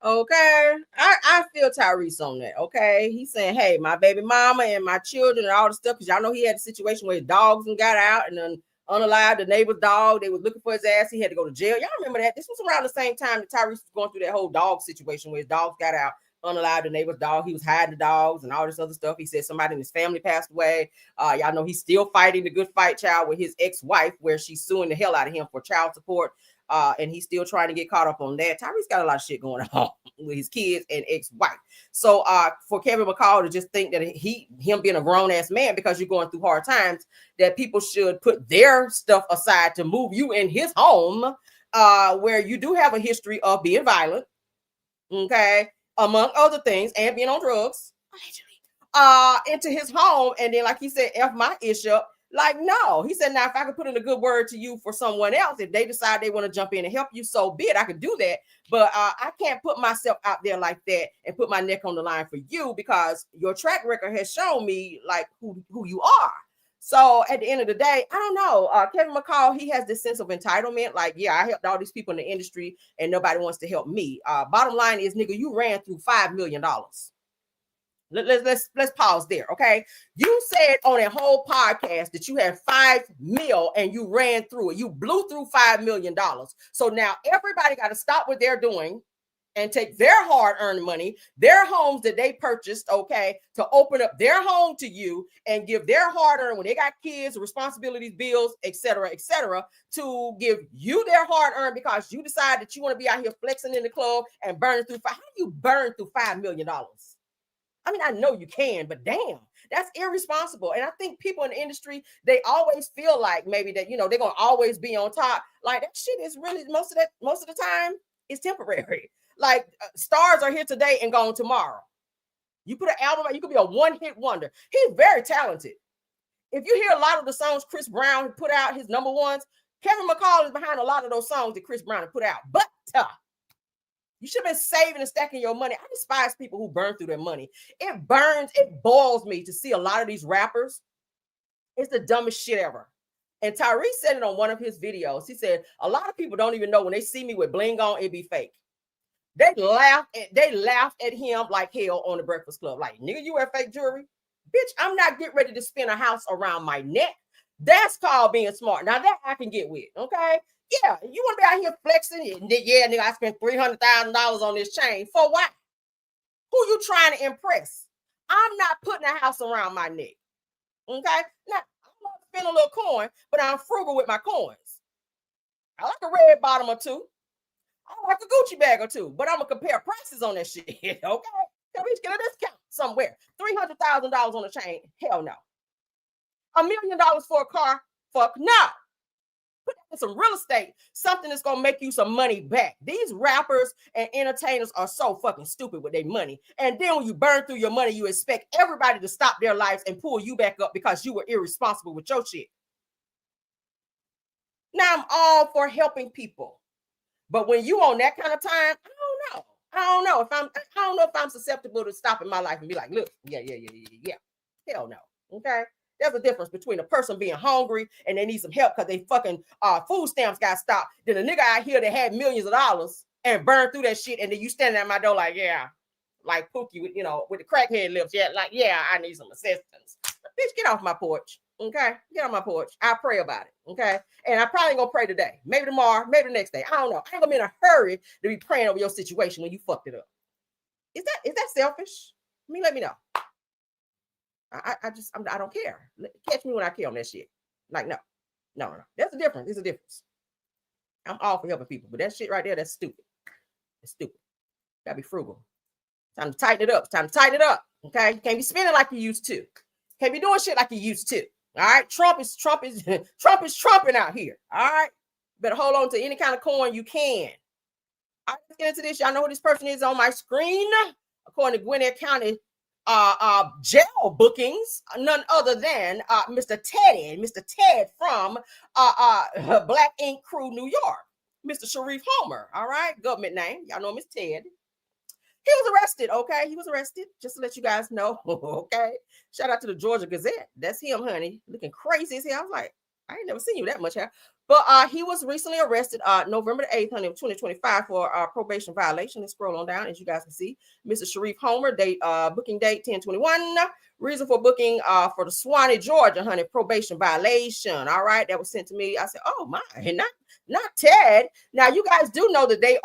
Okay, I feel Tyrese on that. Okay, he's saying, hey, my baby mama and my children and all the stuff, because y'all know he had a situation where his dogs and got out and then unalived the neighbor's dog. They was looking for his ass. He had to go to jail. Y'all remember that? This was around the same time that Tyrese was going through that whole dog situation where his dogs got out, unalived the neighbor's dog. He was hiding the dogs and all this other stuff. He said somebody in his family passed away. Y'all know he's still fighting the good fight, child, with his ex-wife, where she's suing the hell out of him for child support. And he's still trying to get caught up on that. Tyrese got a lot of shit going on with his kids and ex-wife. So for Kevin McCall to just think that him being a grown-ass man, because you're going through hard times, that people should put their stuff aside to move you in his home, where you do have a history of being violent, okay, among other things, and being on drugs, into his home, and then, like he said, F my ish up. Like, no, he said, now if I could put in a good word to you for someone else, if they decide they want to jump in and help you, so be it. I could do that, but I can't put myself out there like that and put my neck on the line for you, because your track record has shown me like who you are. So at the end of the day, I don't know. Kevin McCall, he has this sense of entitlement. Like, yeah, I helped all these people in the industry and nobody wants to help me. Bottom line is, nigga, you ran through $5 million. Let's pause there, okay? You said on a whole podcast that you had 5 mil and you ran through it. You blew through $5 million. So now everybody got to stop what they're doing and take their hard-earned money, their homes that they purchased, okay, to open up their home to you and give their hard-earned, when they got kids, responsibilities, bills, etc., to give you their hard-earned, because you decide that you want to be out here flexing in the club and burning through. How do you burn through $5 million? I mean, I know you can, but damn, that's irresponsible. And I think people in the industry, they always feel like maybe that, they're going to always be on top. Like, that shit is really, most of the time, is temporary. Like, stars are here today and gone tomorrow. You put an album out, you could be a one-hit wonder. He's very talented. If you hear a lot of the songs Chris Brown put out, his number ones, Kevin McCall is behind a lot of those songs that Chris Brown put out. But you should have been saving and stacking your money. I despise people who burn through their money. It boils me to see a lot of these rappers. It's the dumbest shit ever. And Tyrese said it on one of his videos. He said, a lot of people don't even know when they see me with bling on, it be fake. They laughed at him like hell on the Breakfast Club. Like, nigga, you wear fake jewelry? Bitch, I'm not getting ready to spin a house around my neck. That's called being smart. Now that I can get with, okay? Yeah, you want to be out here flexing? Yeah, nigga, I spent $300,000 on this chain. For what? Who you trying to impress? I'm not putting a house around my neck. Okay? Now, I want to spend a little coin, but I'm frugal with my coins. I like a red bottom or two. I like a Gucci bag or two, but I'm going to compare prices on that shit. Okay? Can we get a discount somewhere? $300,000 on a chain? Hell no. $1 million for a car? Fuck no. Put that in some real estate, something that's gonna make you some money back. These rappers and entertainers are so fucking stupid with their money. And then when you burn through your money, you expect everybody to stop their lives and pull you back up because you were irresponsible with your shit. Now I'm all for helping people, but when you on that kind of time, I don't know if I'm susceptible to stopping my life and be like, look, yeah. Hell no. Okay. There's a difference between a person being hungry and they need some help because they fucking food stamps got stopped, than a nigga out here that had millions of dollars and burned through that shit, and then you standing at my door like, yeah, like Pookie with, with the crackhead lips. Yeah, like, yeah, I need some assistance. Bitch, get off my porch. Okay? Get on my porch. I'll pray about it. Okay? And I probably ain't gonna pray today. Maybe tomorrow, maybe the next day. I don't know. I ain't gonna be in a hurry to be praying over your situation when you fucked it up. Is that selfish? I mean, let me know. I don't care. Catch me when I care on that shit. Like, no. There's a difference. There's a difference. I'm all for helping people, but that shit right there, that's stupid. It's stupid. Gotta be frugal. Time to tighten it up. It's time to tighten it up. Okay? You can't be spending like you used to. Can't be doing shit like you used to. All right? Trump is trumping out here. All right? Better hold on to any kind of coin you can. All right, let's get into this. Y'all know who this person is on my screen. According to Gwinnett County jail bookings, none other than Mr. Ted from Black Ink Crew, New York. Mr. Sharif Homer, all right? Government name. Y'all know him as Ted. He was arrested, okay? He was arrested, just to let you guys know, okay? Shout out to the Georgia Gazette. That's him, honey. Looking crazy as hell. I was like, I ain't never seen you that much hair. But he was recently arrested November the 8th, 2025 for probation violation. Let's scroll on down, as you guys can see. Mr. Sharif Homer, booking date 10/21. Reason for booking for the Swanee, Georgia, honey, probation violation. All right, that was sent to me. I said, oh my, not Ted. Now you guys do know that they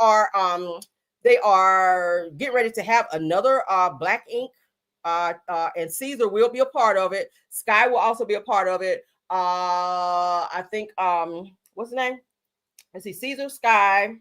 are getting ready to have another Black Ink, and Caesar will be a part of it. Sky will also be a part of it. I think what's the name? Let's see, Caesar, Sky.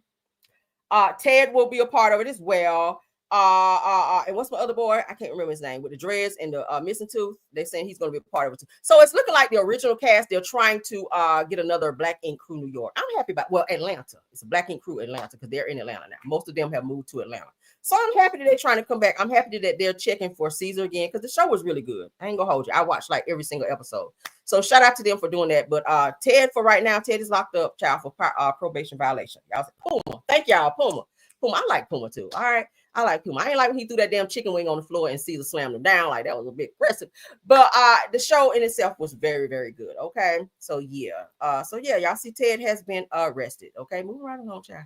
Ted will be a part of it as well. And what's my other boy? I can't remember his name, with the dreads and the missing tooth. They're saying he's going to be a part of it too. So it's looking like the original cast. They're trying to get another Black Ink crew New York. I'm happy about, well, Atlanta. It's a Black Ink crew Atlanta because they're in Atlanta now. Most of them have moved to Atlanta. So I'm happy that they're trying to come back. I'm happy that they're checking for Caesar again because the show was really good. I ain't gonna hold you. I watched like every single episode. So shout out to them for doing that. But Ted, for right now, Ted is locked up, child, for probation violation. Y'all say Puma. Thank y'all, Puma. Puma. I like Puma too. All right. I like Puma. I ain't like when he threw that damn chicken wing on the floor and Caesar slammed him down. Like that was a bit aggressive. But the show in itself was very, very good. Okay. So yeah. Y'all see Ted has been arrested. Okay. Moving right along, child.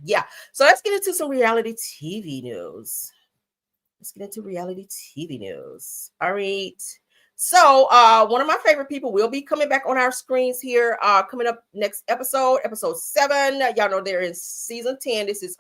Yeah. So let's get into some reality TV news. All right. So one of my favorite people will be coming back on our screens here coming up next episode 7. Y'all know they're in season 10. This is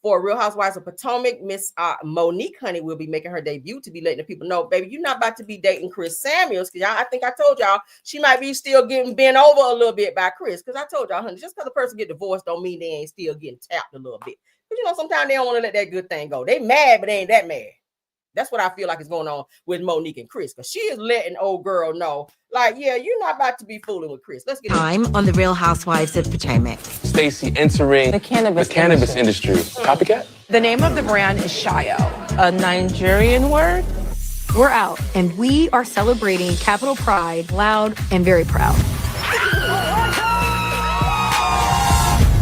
for Real Housewives of Potomac. Miss Monique Honey will be making her debut to be letting the people know, baby, you're not about to be dating Chris Samuels, because I think I told y'all she might be still getting bent over a little bit by Chris, because I told y'all, honey, just because a person get divorced don't mean they ain't still getting tapped a little bit. But you know, sometimes they don't want to let that good thing go. They mad, but they ain't that mad. That's what I feel like is going on with Monique and Chris, because she is letting old girl know, like, yeah, you're not about to be fooling with Chris. Let's get I'm on the Real Housewives of Potomac. Stacey entering the cannabis industry. Copycat? The name of the brand is Shayo, a Nigerian word. We're out, and we are celebrating capital pride, loud and very proud.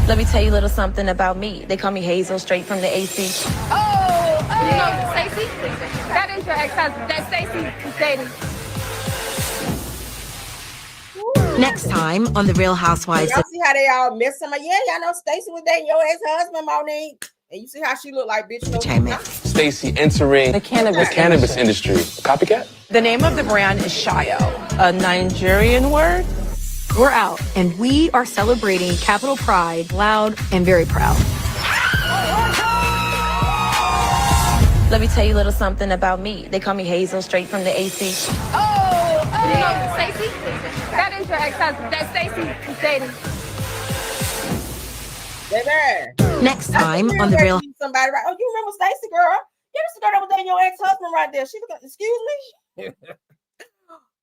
Let me tell you a little something about me. They call me Hazel, straight from the AC. You know Stacey? That is your ex-husband. That's Stacey dating. Next time on the Real Housewives. Y'all see how they all miss him? Yeah, y'all know Stacey was dating your ex-husband, Monique. And you see how she looked like, bitch. No. Stacey entering the cannabis industry. Copycat? The name of the brand is Shayo, a Nigerian word. We're out, and we are celebrating capital pride, loud and very proud. Let me tell you a little something about me. They call me Hazel, straight from the AC. You know Stacey? That is your ex-husband. That's Stacey dating. Next time on the Real. Somebody, right? Oh, you remember Stacey, girl? Yeah, this girl that was dating your ex-husband right there. She was, excuse me.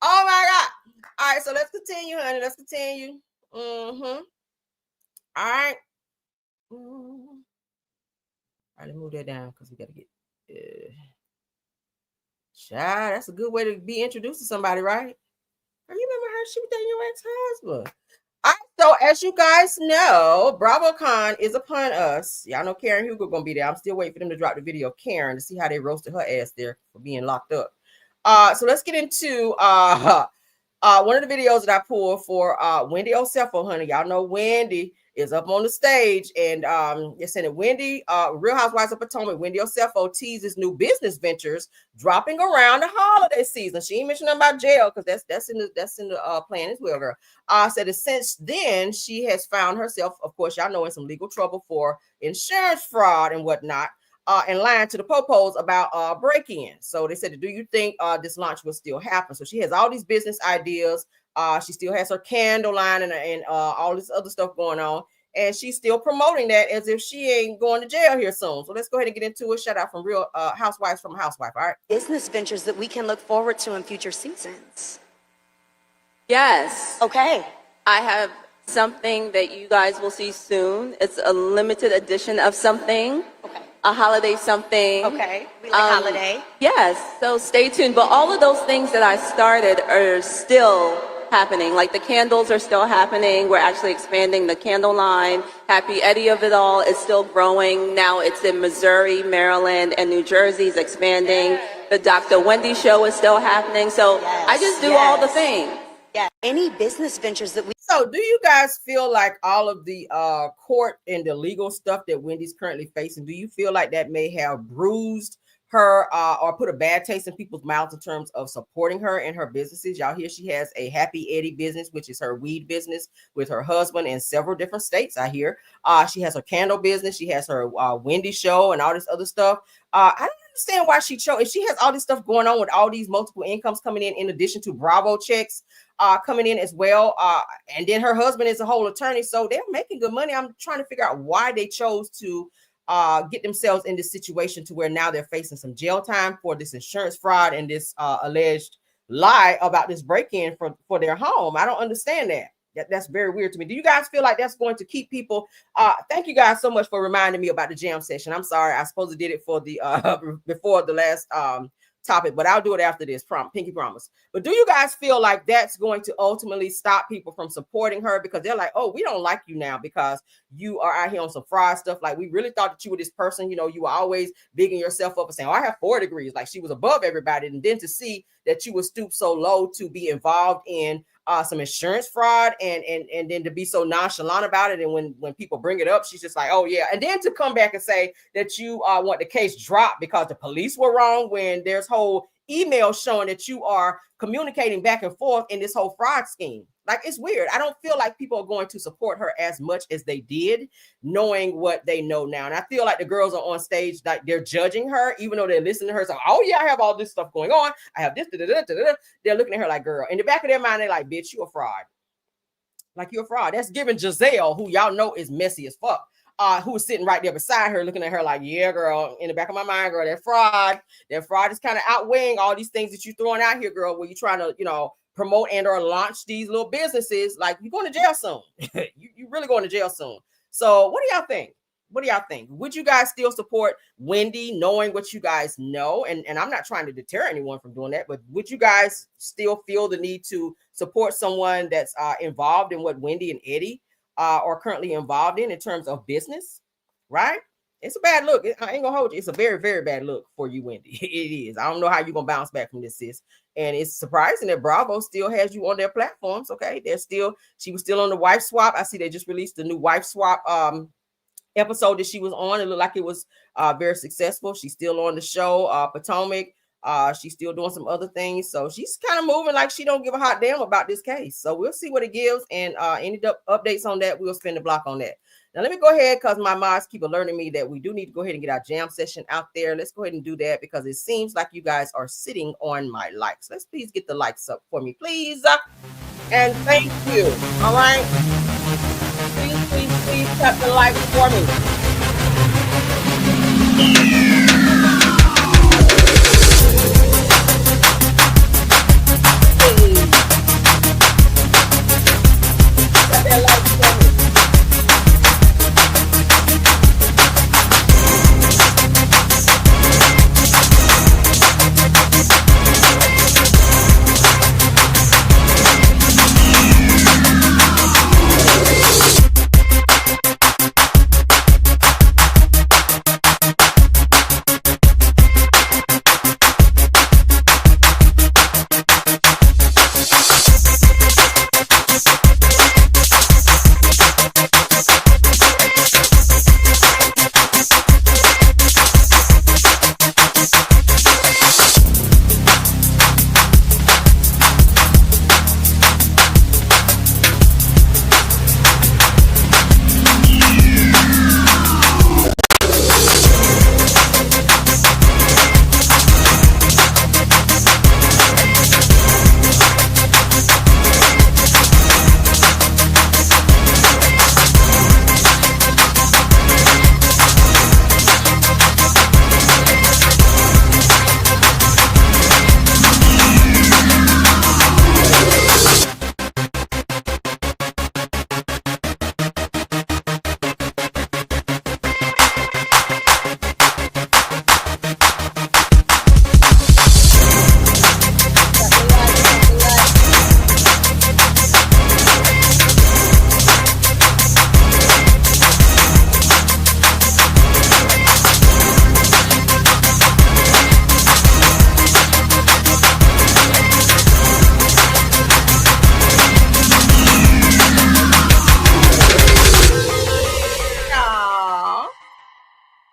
Oh my God. All right, so let's continue, honey. Let's continue. All right. All right, let's move that down because we got to get. Child, that's a good way to be introduced to somebody, right? Oh, you remember her? She was dating your ex-husband. All right, so as you guys know, BravoCon is upon us. Y'all know Karen Hugo gonna be there. I'm still waiting for them to drop the video of Karen to see how they roasted her ass there for being locked up. So let's get into one of the videos that I pulled for Wendy Osefo, honey. Y'all know Wendy is up on the stage, and you're saying that Wendy, Real Housewives of Potomac, Wendy Osefo teases new business ventures dropping around the holiday season. She ain't mentioned about jail because that's in the plan as well, girl. Said that since then she has found herself, of course, y'all know, in some legal trouble for insurance fraud and whatnot. And lying to the popos about break-in. So they said, do you think this launch will still happen? So she has all these business ideas. She still has her candle line and all this other stuff going on. And she's still promoting that as if she ain't going to jail here soon. So let's go ahead and get into it. Shout out from Real Housewives from a Housewife. All right. Business ventures that we can look forward to in future seasons. Yes. Okay. I have something that you guys will see soon. It's a limited edition of something. Okay. A holiday something. Okay. We like holiday. Yes. So stay tuned. But all of those things that I started are still happening. Like the candles are still happening. We're actually expanding the candle line. Happy Eddie of it all is still growing. Now it's in Missouri, Maryland, and New Jersey's expanding. The Dr. Wendy show is still happening. So I just do all the things. Yeah. Any business ventures that we. So do you guys feel like all of the court and the legal stuff that Wendy's currently facing, do you feel like that may have bruised her or put a bad taste in people's mouths in terms of supporting her in her businesses? Y'all hear she has a Happy Eddie business, which is her weed business with her husband in several different states. I hear she has her candle business. She has her Wendy show and all this other stuff. I don't understand why she chose. If she has all this stuff going on with all these multiple incomes coming in addition to Bravo checks coming in as well, and then her husband is a whole attorney, so they're making good money. I'm trying to figure out why they chose to get themselves in this situation to where now they're facing some jail time for this insurance fraud and this alleged lie about this break-in for their home. I don't understand that. That's very weird to me. Do you guys feel like that's going to keep people? Thank you guys so much for reminding me about the jam session. I'm sorry, I supposed to did it for the before the last topic, but I'll do it after this. Pinky promise. But do you guys feel like that's going to ultimately stop people from supporting her because they're like, oh, we don't like you now because you are out here on some fraud stuff? Like, we really thought that you were this person, you know, you were always bigging yourself up and saying, oh, I have 4 degrees, like she was above everybody. And then to see that you would stoop so low to be involved in some insurance fraud and then to be so nonchalant about it, and when people bring it up, she's just like, oh yeah, and then to come back and say that you want the case dropped because the police were wrong, when there's whole emails showing that you are communicating back and forth in this whole fraud scheme. Like, it's weird. I don't feel like people are going to support her as much as they did, knowing what they know now. And I feel like the girls are on stage, like they're judging her, even though they're listening to her. So, oh yeah, I have all this stuff going on. I have this. They're looking at her like, girl. In the back of their mind, they're like, bitch, you a fraud. Like, you're a fraud. That's giving Giselle, who y'all know is messy as fuck, who was sitting right there beside her, looking at her like, yeah, girl, in the back of my mind, girl, that fraud is kind of outweighing all these things that you're throwing out here, girl, where you're trying to, you know, promote and or launch these little businesses. Like, you're going to jail soon. you really going to jail soon. So what do y'all think? What do y'all think? Would you guys still support Wendy, knowing what you guys know? And I'm not trying to deter anyone from doing that, but would you guys still feel the need to support someone that's involved in what Wendy and Eddie are currently involved in terms of business? Right? It's a bad look. I ain't gonna hold you. It's a very, very bad look for you, Wendy. It is. I don't know how you're gonna bounce back from this, sis. And it's surprising that Bravo still has you on their platforms. Okay, she was still on the Wife Swap. I see they just released the new Wife Swap episode that she was on. It looked like it was very successful. She's still on the show, Potomac. She's still doing some other things. So she's kind of moving like she don't give a hot damn about this case. So we'll see what it gives. And any updates on that, we'll spin the block on that. Now, let me go ahead, because my mods keep alerting me that we do need to go ahead and get our jam session out there. Let's go ahead and do that, because it seems like you guys are sitting on my likes. Let's please get the likes up for me, please. And thank you. All right. Please tap the likes for me. Tap that like for me.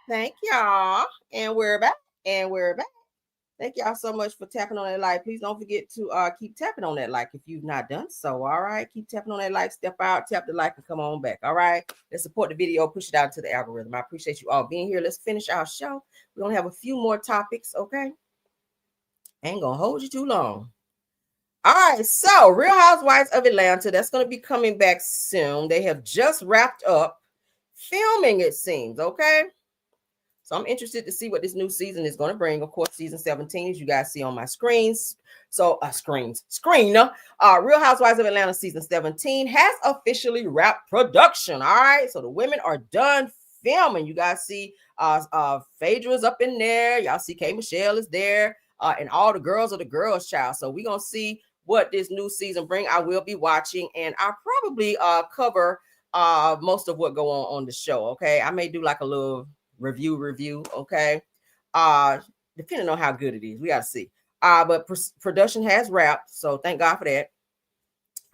Thank y'all. And we're back. Thank y'all so much for tapping on that like. Please don't forget to keep tapping on that like if you've not done so. All right. Keep tapping on that like. Step out, tap the like, and come on back. All right. Let's support the video. Push it out to the algorithm. I appreciate you all being here. Let's finish our show. We only have a few more topics. Okay. Ain't gonna hold you too long. All right. So, Real Housewives of Atlanta. That's going to be coming back soon. They have just wrapped up filming, it seems. Okay. So I'm interested to see what this new season is going to bring. Of course, season 17, as you guys see on my screens. So Real Housewives of Atlanta season 17 has officially wrapped production. All right. So the women are done filming. You guys see Phaedra's up in there. Y'all see K. Michelle is there. And all the girls are the girls' child. So we're going to see what this new season bring. I will be watching, and I'll probably cover most of what go on the show. Okay. I may do like a little review. Okay. Depending on how good it is. We got to see. But production has wrapped. So thank God for that.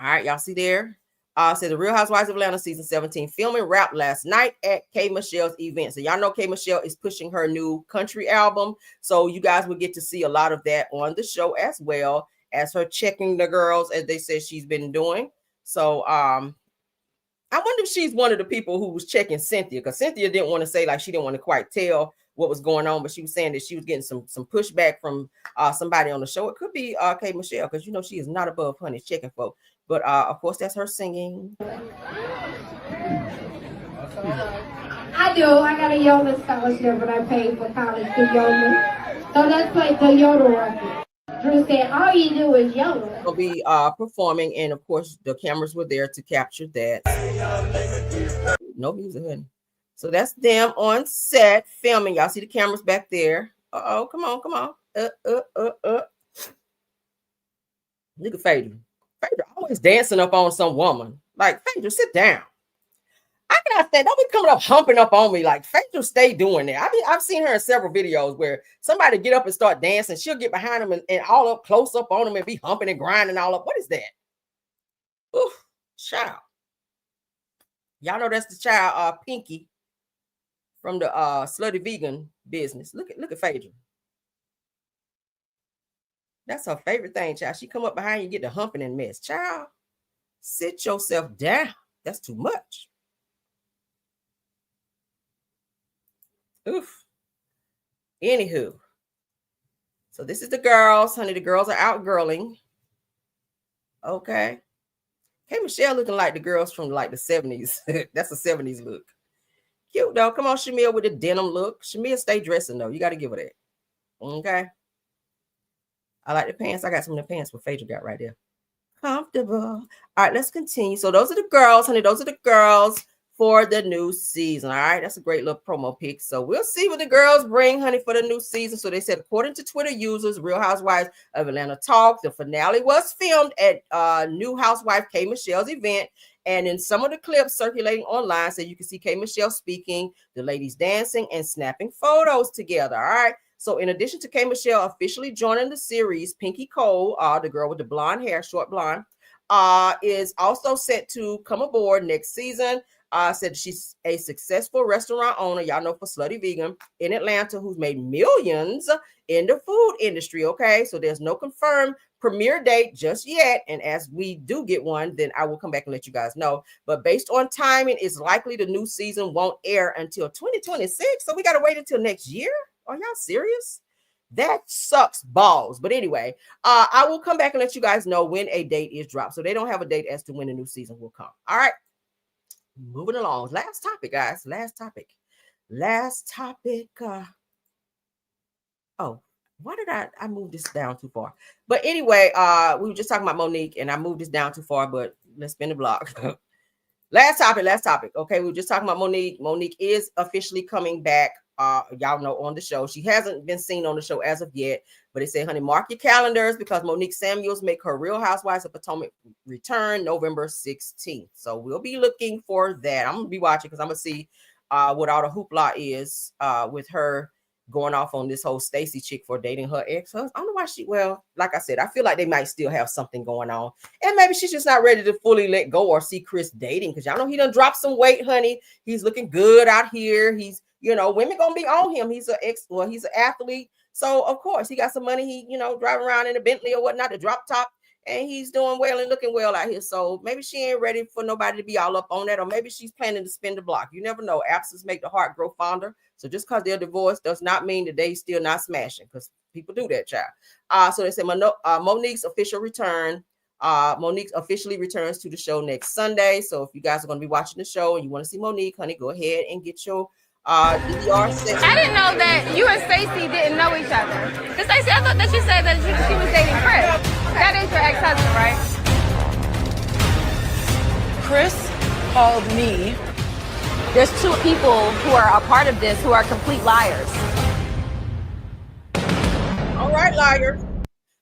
All right. Y'all see there. So the Real Housewives of Atlanta season 17 filming wrapped last night at K. Michelle's event. So y'all know K. Michelle is pushing her new country album. So you guys will get to see a lot of that on the show as well as her checking the girls, as they said she's been doing. So I wonder if she's one of the people who was checking Cynthia, because Cynthia didn't want to say, like, she didn't want to quite tell what was going on, but she was saying that she was getting some pushback from somebody on the show. It could be K. Michelle, because you know she is not above honey checking folk. But of course, that's her singing. I do. I got a Yoda scholarship, but I paid for college through Yoda. So let's play the Yoda record. Drew said, all you do is Yoda. Will be performing, and of course, the cameras were there to capture that. No music, honey. So that's them on set filming. Y'all see the cameras back there. Uh-oh, come on. Look at Phaedra. Phaedra always dancing up on some woman. Like, Phaedra, sit down. I cannot stand. Don't be coming up, humping up on me. Like, Phaedra, stay doing that. I've seen her in several videos where somebody get up and start dancing. She'll get behind them and all up close up on them and be humping and grinding all up. What is that? Oof, child. Y'all know that's the child, Pinky, from the Slutty Vegan business. Look at Phaedra. That's her favorite thing, child. She come up behind you, get the humping and mess. Child, sit yourself down. That's too much. Oof. Anywho. So this is the girls, honey. The girls are out girling. Okay. K. Michelle looking like the girls from like the 70s. That's a 70s look. Cute though. Come on, Shamil, with the denim look. Shamil stay dressing though. You got to give her that. Okay. I like the pants. I got some of the pants what Phaedra got right there. Comfortable. All right, let's continue. So those are the girls, honey. Those are the girls for the new season. All right, that's a great little promo pic. So we'll see what the girls bring, honey, for the new season. So they said, according to Twitter users, Real Housewives of Atlanta Talk, the finale was filmed at new housewife K. Michelle's event. And in some of the clips circulating online, so you can see K. Michelle speaking, the ladies dancing and snapping photos together. All right. So in addition to K. Michelle officially joining the series, Pinky Cole, the girl with the blonde hair, short blonde, is also set to come aboard next season. Said she's a successful restaurant owner, y'all know, for Slutty Vegan in Atlanta, who's made millions in the food industry. Okay, so there's no confirmed premiere date just yet, and as we do get one, then I will come back and let you guys know. But based on timing, it's likely the new season won't air until 2026, so we got to wait until next year. Are y'all serious? That sucks balls. But anyway, I will come back and let you guys know when a date is dropped. So they don't have a date as to when the new season will come. All right. Moving along. Last topic, guys. Last topic. Oh, why did I move this down too far? But anyway, we were just talking about Monique, and I moved this down too far, but let's spin the block. Last topic. Okay, we were just talking about Monique. Monique is officially coming back. Y'all know, on the show. She hasn't been seen on the show as of yet, but they say, honey, mark your calendars because Monique Samuels make her Real Housewives of Potomac return November 16th. So we'll be looking for that. I'm gonna be watching because I'm gonna see what all the hoopla is with her going off on this whole Stacey chick for dating her ex-husband. I don't know why well, like I said, I feel like they might still have something going on. And maybe she's just not ready to fully let go or see Chris dating, because y'all know he done dropped some weight, honey. He's looking good out here. He's, you know, women gonna be on him. He's he's an athlete. So of course he got some money. He, you know, driving around in a Bentley or whatnot, the drop top, and he's doing well and looking well out here. So maybe she ain't ready for nobody to be all up on that, or maybe she's planning to spin the block. You never know. Absence make the heart grow fonder. So just because they're divorced does not mean that they still not smashing, because people do that, child. So they said Monique's official return. Monique officially returns to the show next Sunday. So if you guys are going to be watching the show and you want to see Monique, honey, go ahead and get your DDR said, I didn't know that you and Stacey didn't know each other. Because Stacey, I thought that you said that she was dating Chris. That is your ex-husband, right? Chris called me. There's two people who are a part of this who are complete liars. all right, liars.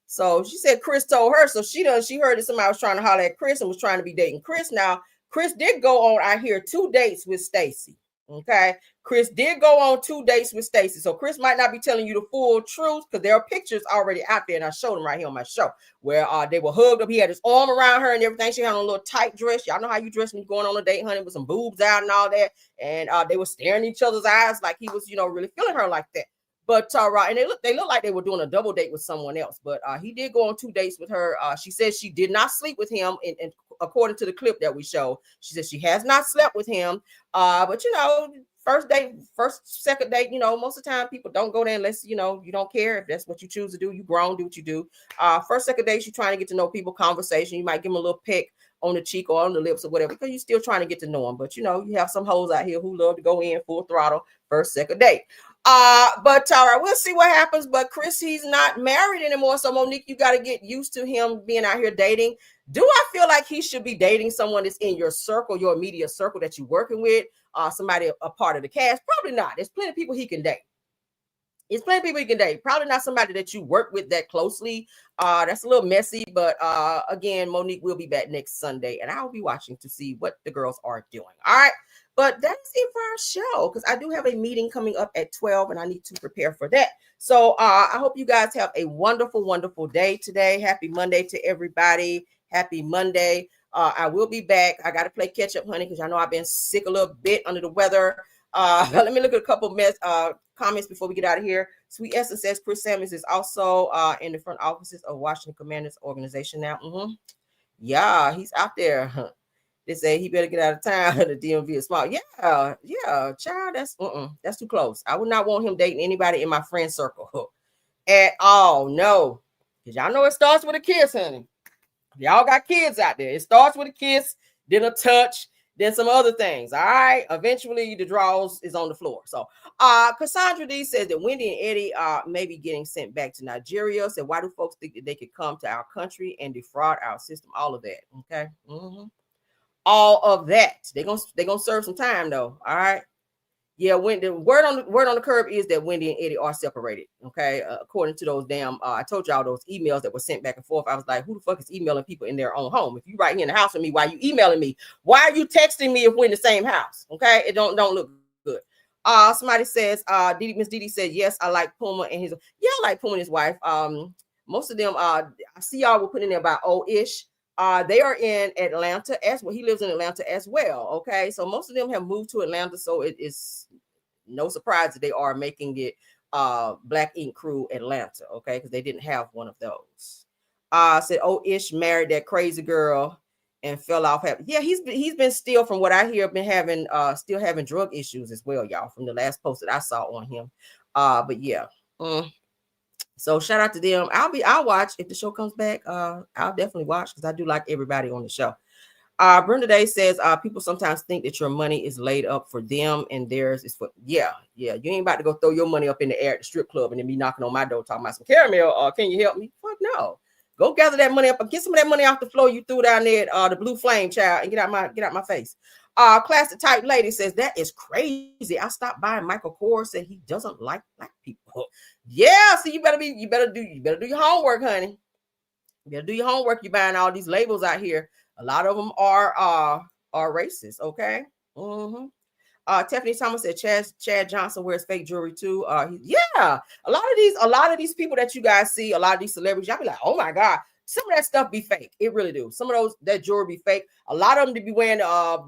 So she said Chris told her. So she heard that somebody was trying to holler at Chris and was trying to be dating Chris. Now, Chris did go on, I hear, 2 dates with Stacey. Okay. Chris did go on 2 dates with Stacey. So Chris might not be telling you the full truth because there are pictures already out there. And I showed them right here on my show where they were hugged up. He had his arm around her and everything. She had on a little tight dress. Y'all know how you dress when you're going on a date, honey, with some boobs out and all that. And they were staring each other's eyes like he was, really feeling her like that. But and they look like they were doing a double date with someone else. But he did go on 2 dates with her. She said she did not sleep with him, and according to the clip that we showed, she said she has not slept with him. But first date, second date, most of the time people don't go there unless you don't care. If that's what you choose to do, you grown, do what you do. First, second date, you're trying to get to know people, conversation. You might give them a little peck on the cheek or on the lips or whatever, because you're still trying to get to know them. But you have some hoes out here who love to go in full throttle first, second date. But all right, we'll see what happens. But Chris, he's not married anymore. So Monique, you got to get used to him being out here dating. Do I feel like he should be dating someone that's in your circle, your immediate circle that you're working with? Somebody a part of the cast? Probably not. There's plenty of people he can date. It's plenty of people he can date. Probably not somebody that you work with that closely. That's a little messy. But again, Monique will be back next Sunday, and I'll be watching to see what the girls are doing. All right. But that's it for our show, because I do have a meeting coming up at 12 and I need to prepare for that. So I hope you guys have a wonderful, wonderful day today. Happy Monday to everybody. Happy Monday. I will be back. I got to play catch up, honey, because I know I've been sick a little bit under the weather. Let me look at a couple of comments before we get out of here. Sweet Essence says Chris Samuels is also in the front offices of Washington Commanders organization now. Yeah, he's out there. They say he better get out of town. The DMV is small. Yeah, child. That's too close. I would not want him dating anybody in my friend circle at all. No, because y'all know it starts with a kiss, honey. Y'all got kids out there. It starts with a kiss, then a touch, then some other things. All right. Eventually, the draws is on the floor. So, Cassandra D says that Wendy and Eddie may be getting sent back to Nigeria. Said, why do folks think that they could come to our country and defraud our system? All of that. Okay. All of that. They're gonna serve some time though. All right. Yeah, when the word on the curb is that Wendy and Eddie are separated. Okay, according to those damn, I told y'all those emails that were sent back and forth. I was like, who the fuck is emailing people in their own home? If you right here in the house with me, why are you emailing me? Why are you texting me if we're in the same house? Okay, it don't look good. Somebody says, Miss Didi said, yes, I like Puma and his. Yeah, I like Puma and his wife. Most of them, I see y'all were putting in there about Ish. They are in Atlanta as well. He lives in Atlanta as well. Okay, so most of them have moved to Atlanta, so it is no surprise that they are making it Black Ink Crew Atlanta. Okay, because they didn't have one of those. Said Ish married that crazy girl and fell off. Yeah, he's been still, from what I hear, been having still having drug issues as well, y'all. From the last post that I saw on him. But yeah. So shout out to them. I'll watch if the show comes back. I'll definitely watch because I do like everybody on the show. Brenda Day says people sometimes think that your money is laid up for them and theirs is for yeah. You ain't about to go throw your money up in the air at the strip club and then be knocking on my door talking about some caramel. Can you help me? Fuck no. Go gather that money up and get some of that money off the floor you threw down there at the Blue Flame, child, and get out my face. Classic type lady says that is crazy. I stopped buying Michael Kors, said he doesn't like black people. Yeah, so you better do your homework, honey. You better do your homework. You're buying all these labels out here. A lot of them are racist. Okay. Tiffany Thomas said Chad Johnson wears fake jewelry too. Yeah, a lot of these people that you guys see, a lot of these celebrities, y'all be like, oh my God. Some of that stuff be fake. It really do. Some of that jewelry be fake. A lot of them to be wearing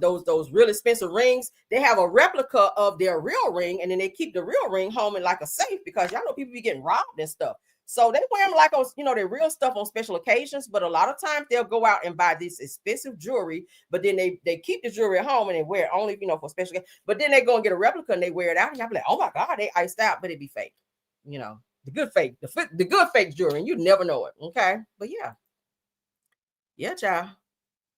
those real expensive rings. They have a replica of their real ring, and then they keep the real ring home in like a safe because y'all know people be getting robbed and stuff. So they wear them like on, their real stuff on special occasions. But a lot of times they'll go out and buy this expensive jewelry, but then they keep the jewelry at home and they wear it only for special. But then they go and get a replica and they wear it out, and y'all be like, oh my God, they iced out, but it be fake. The good fake, the good fake jewelry, and you never know it. Okay. But yeah, child.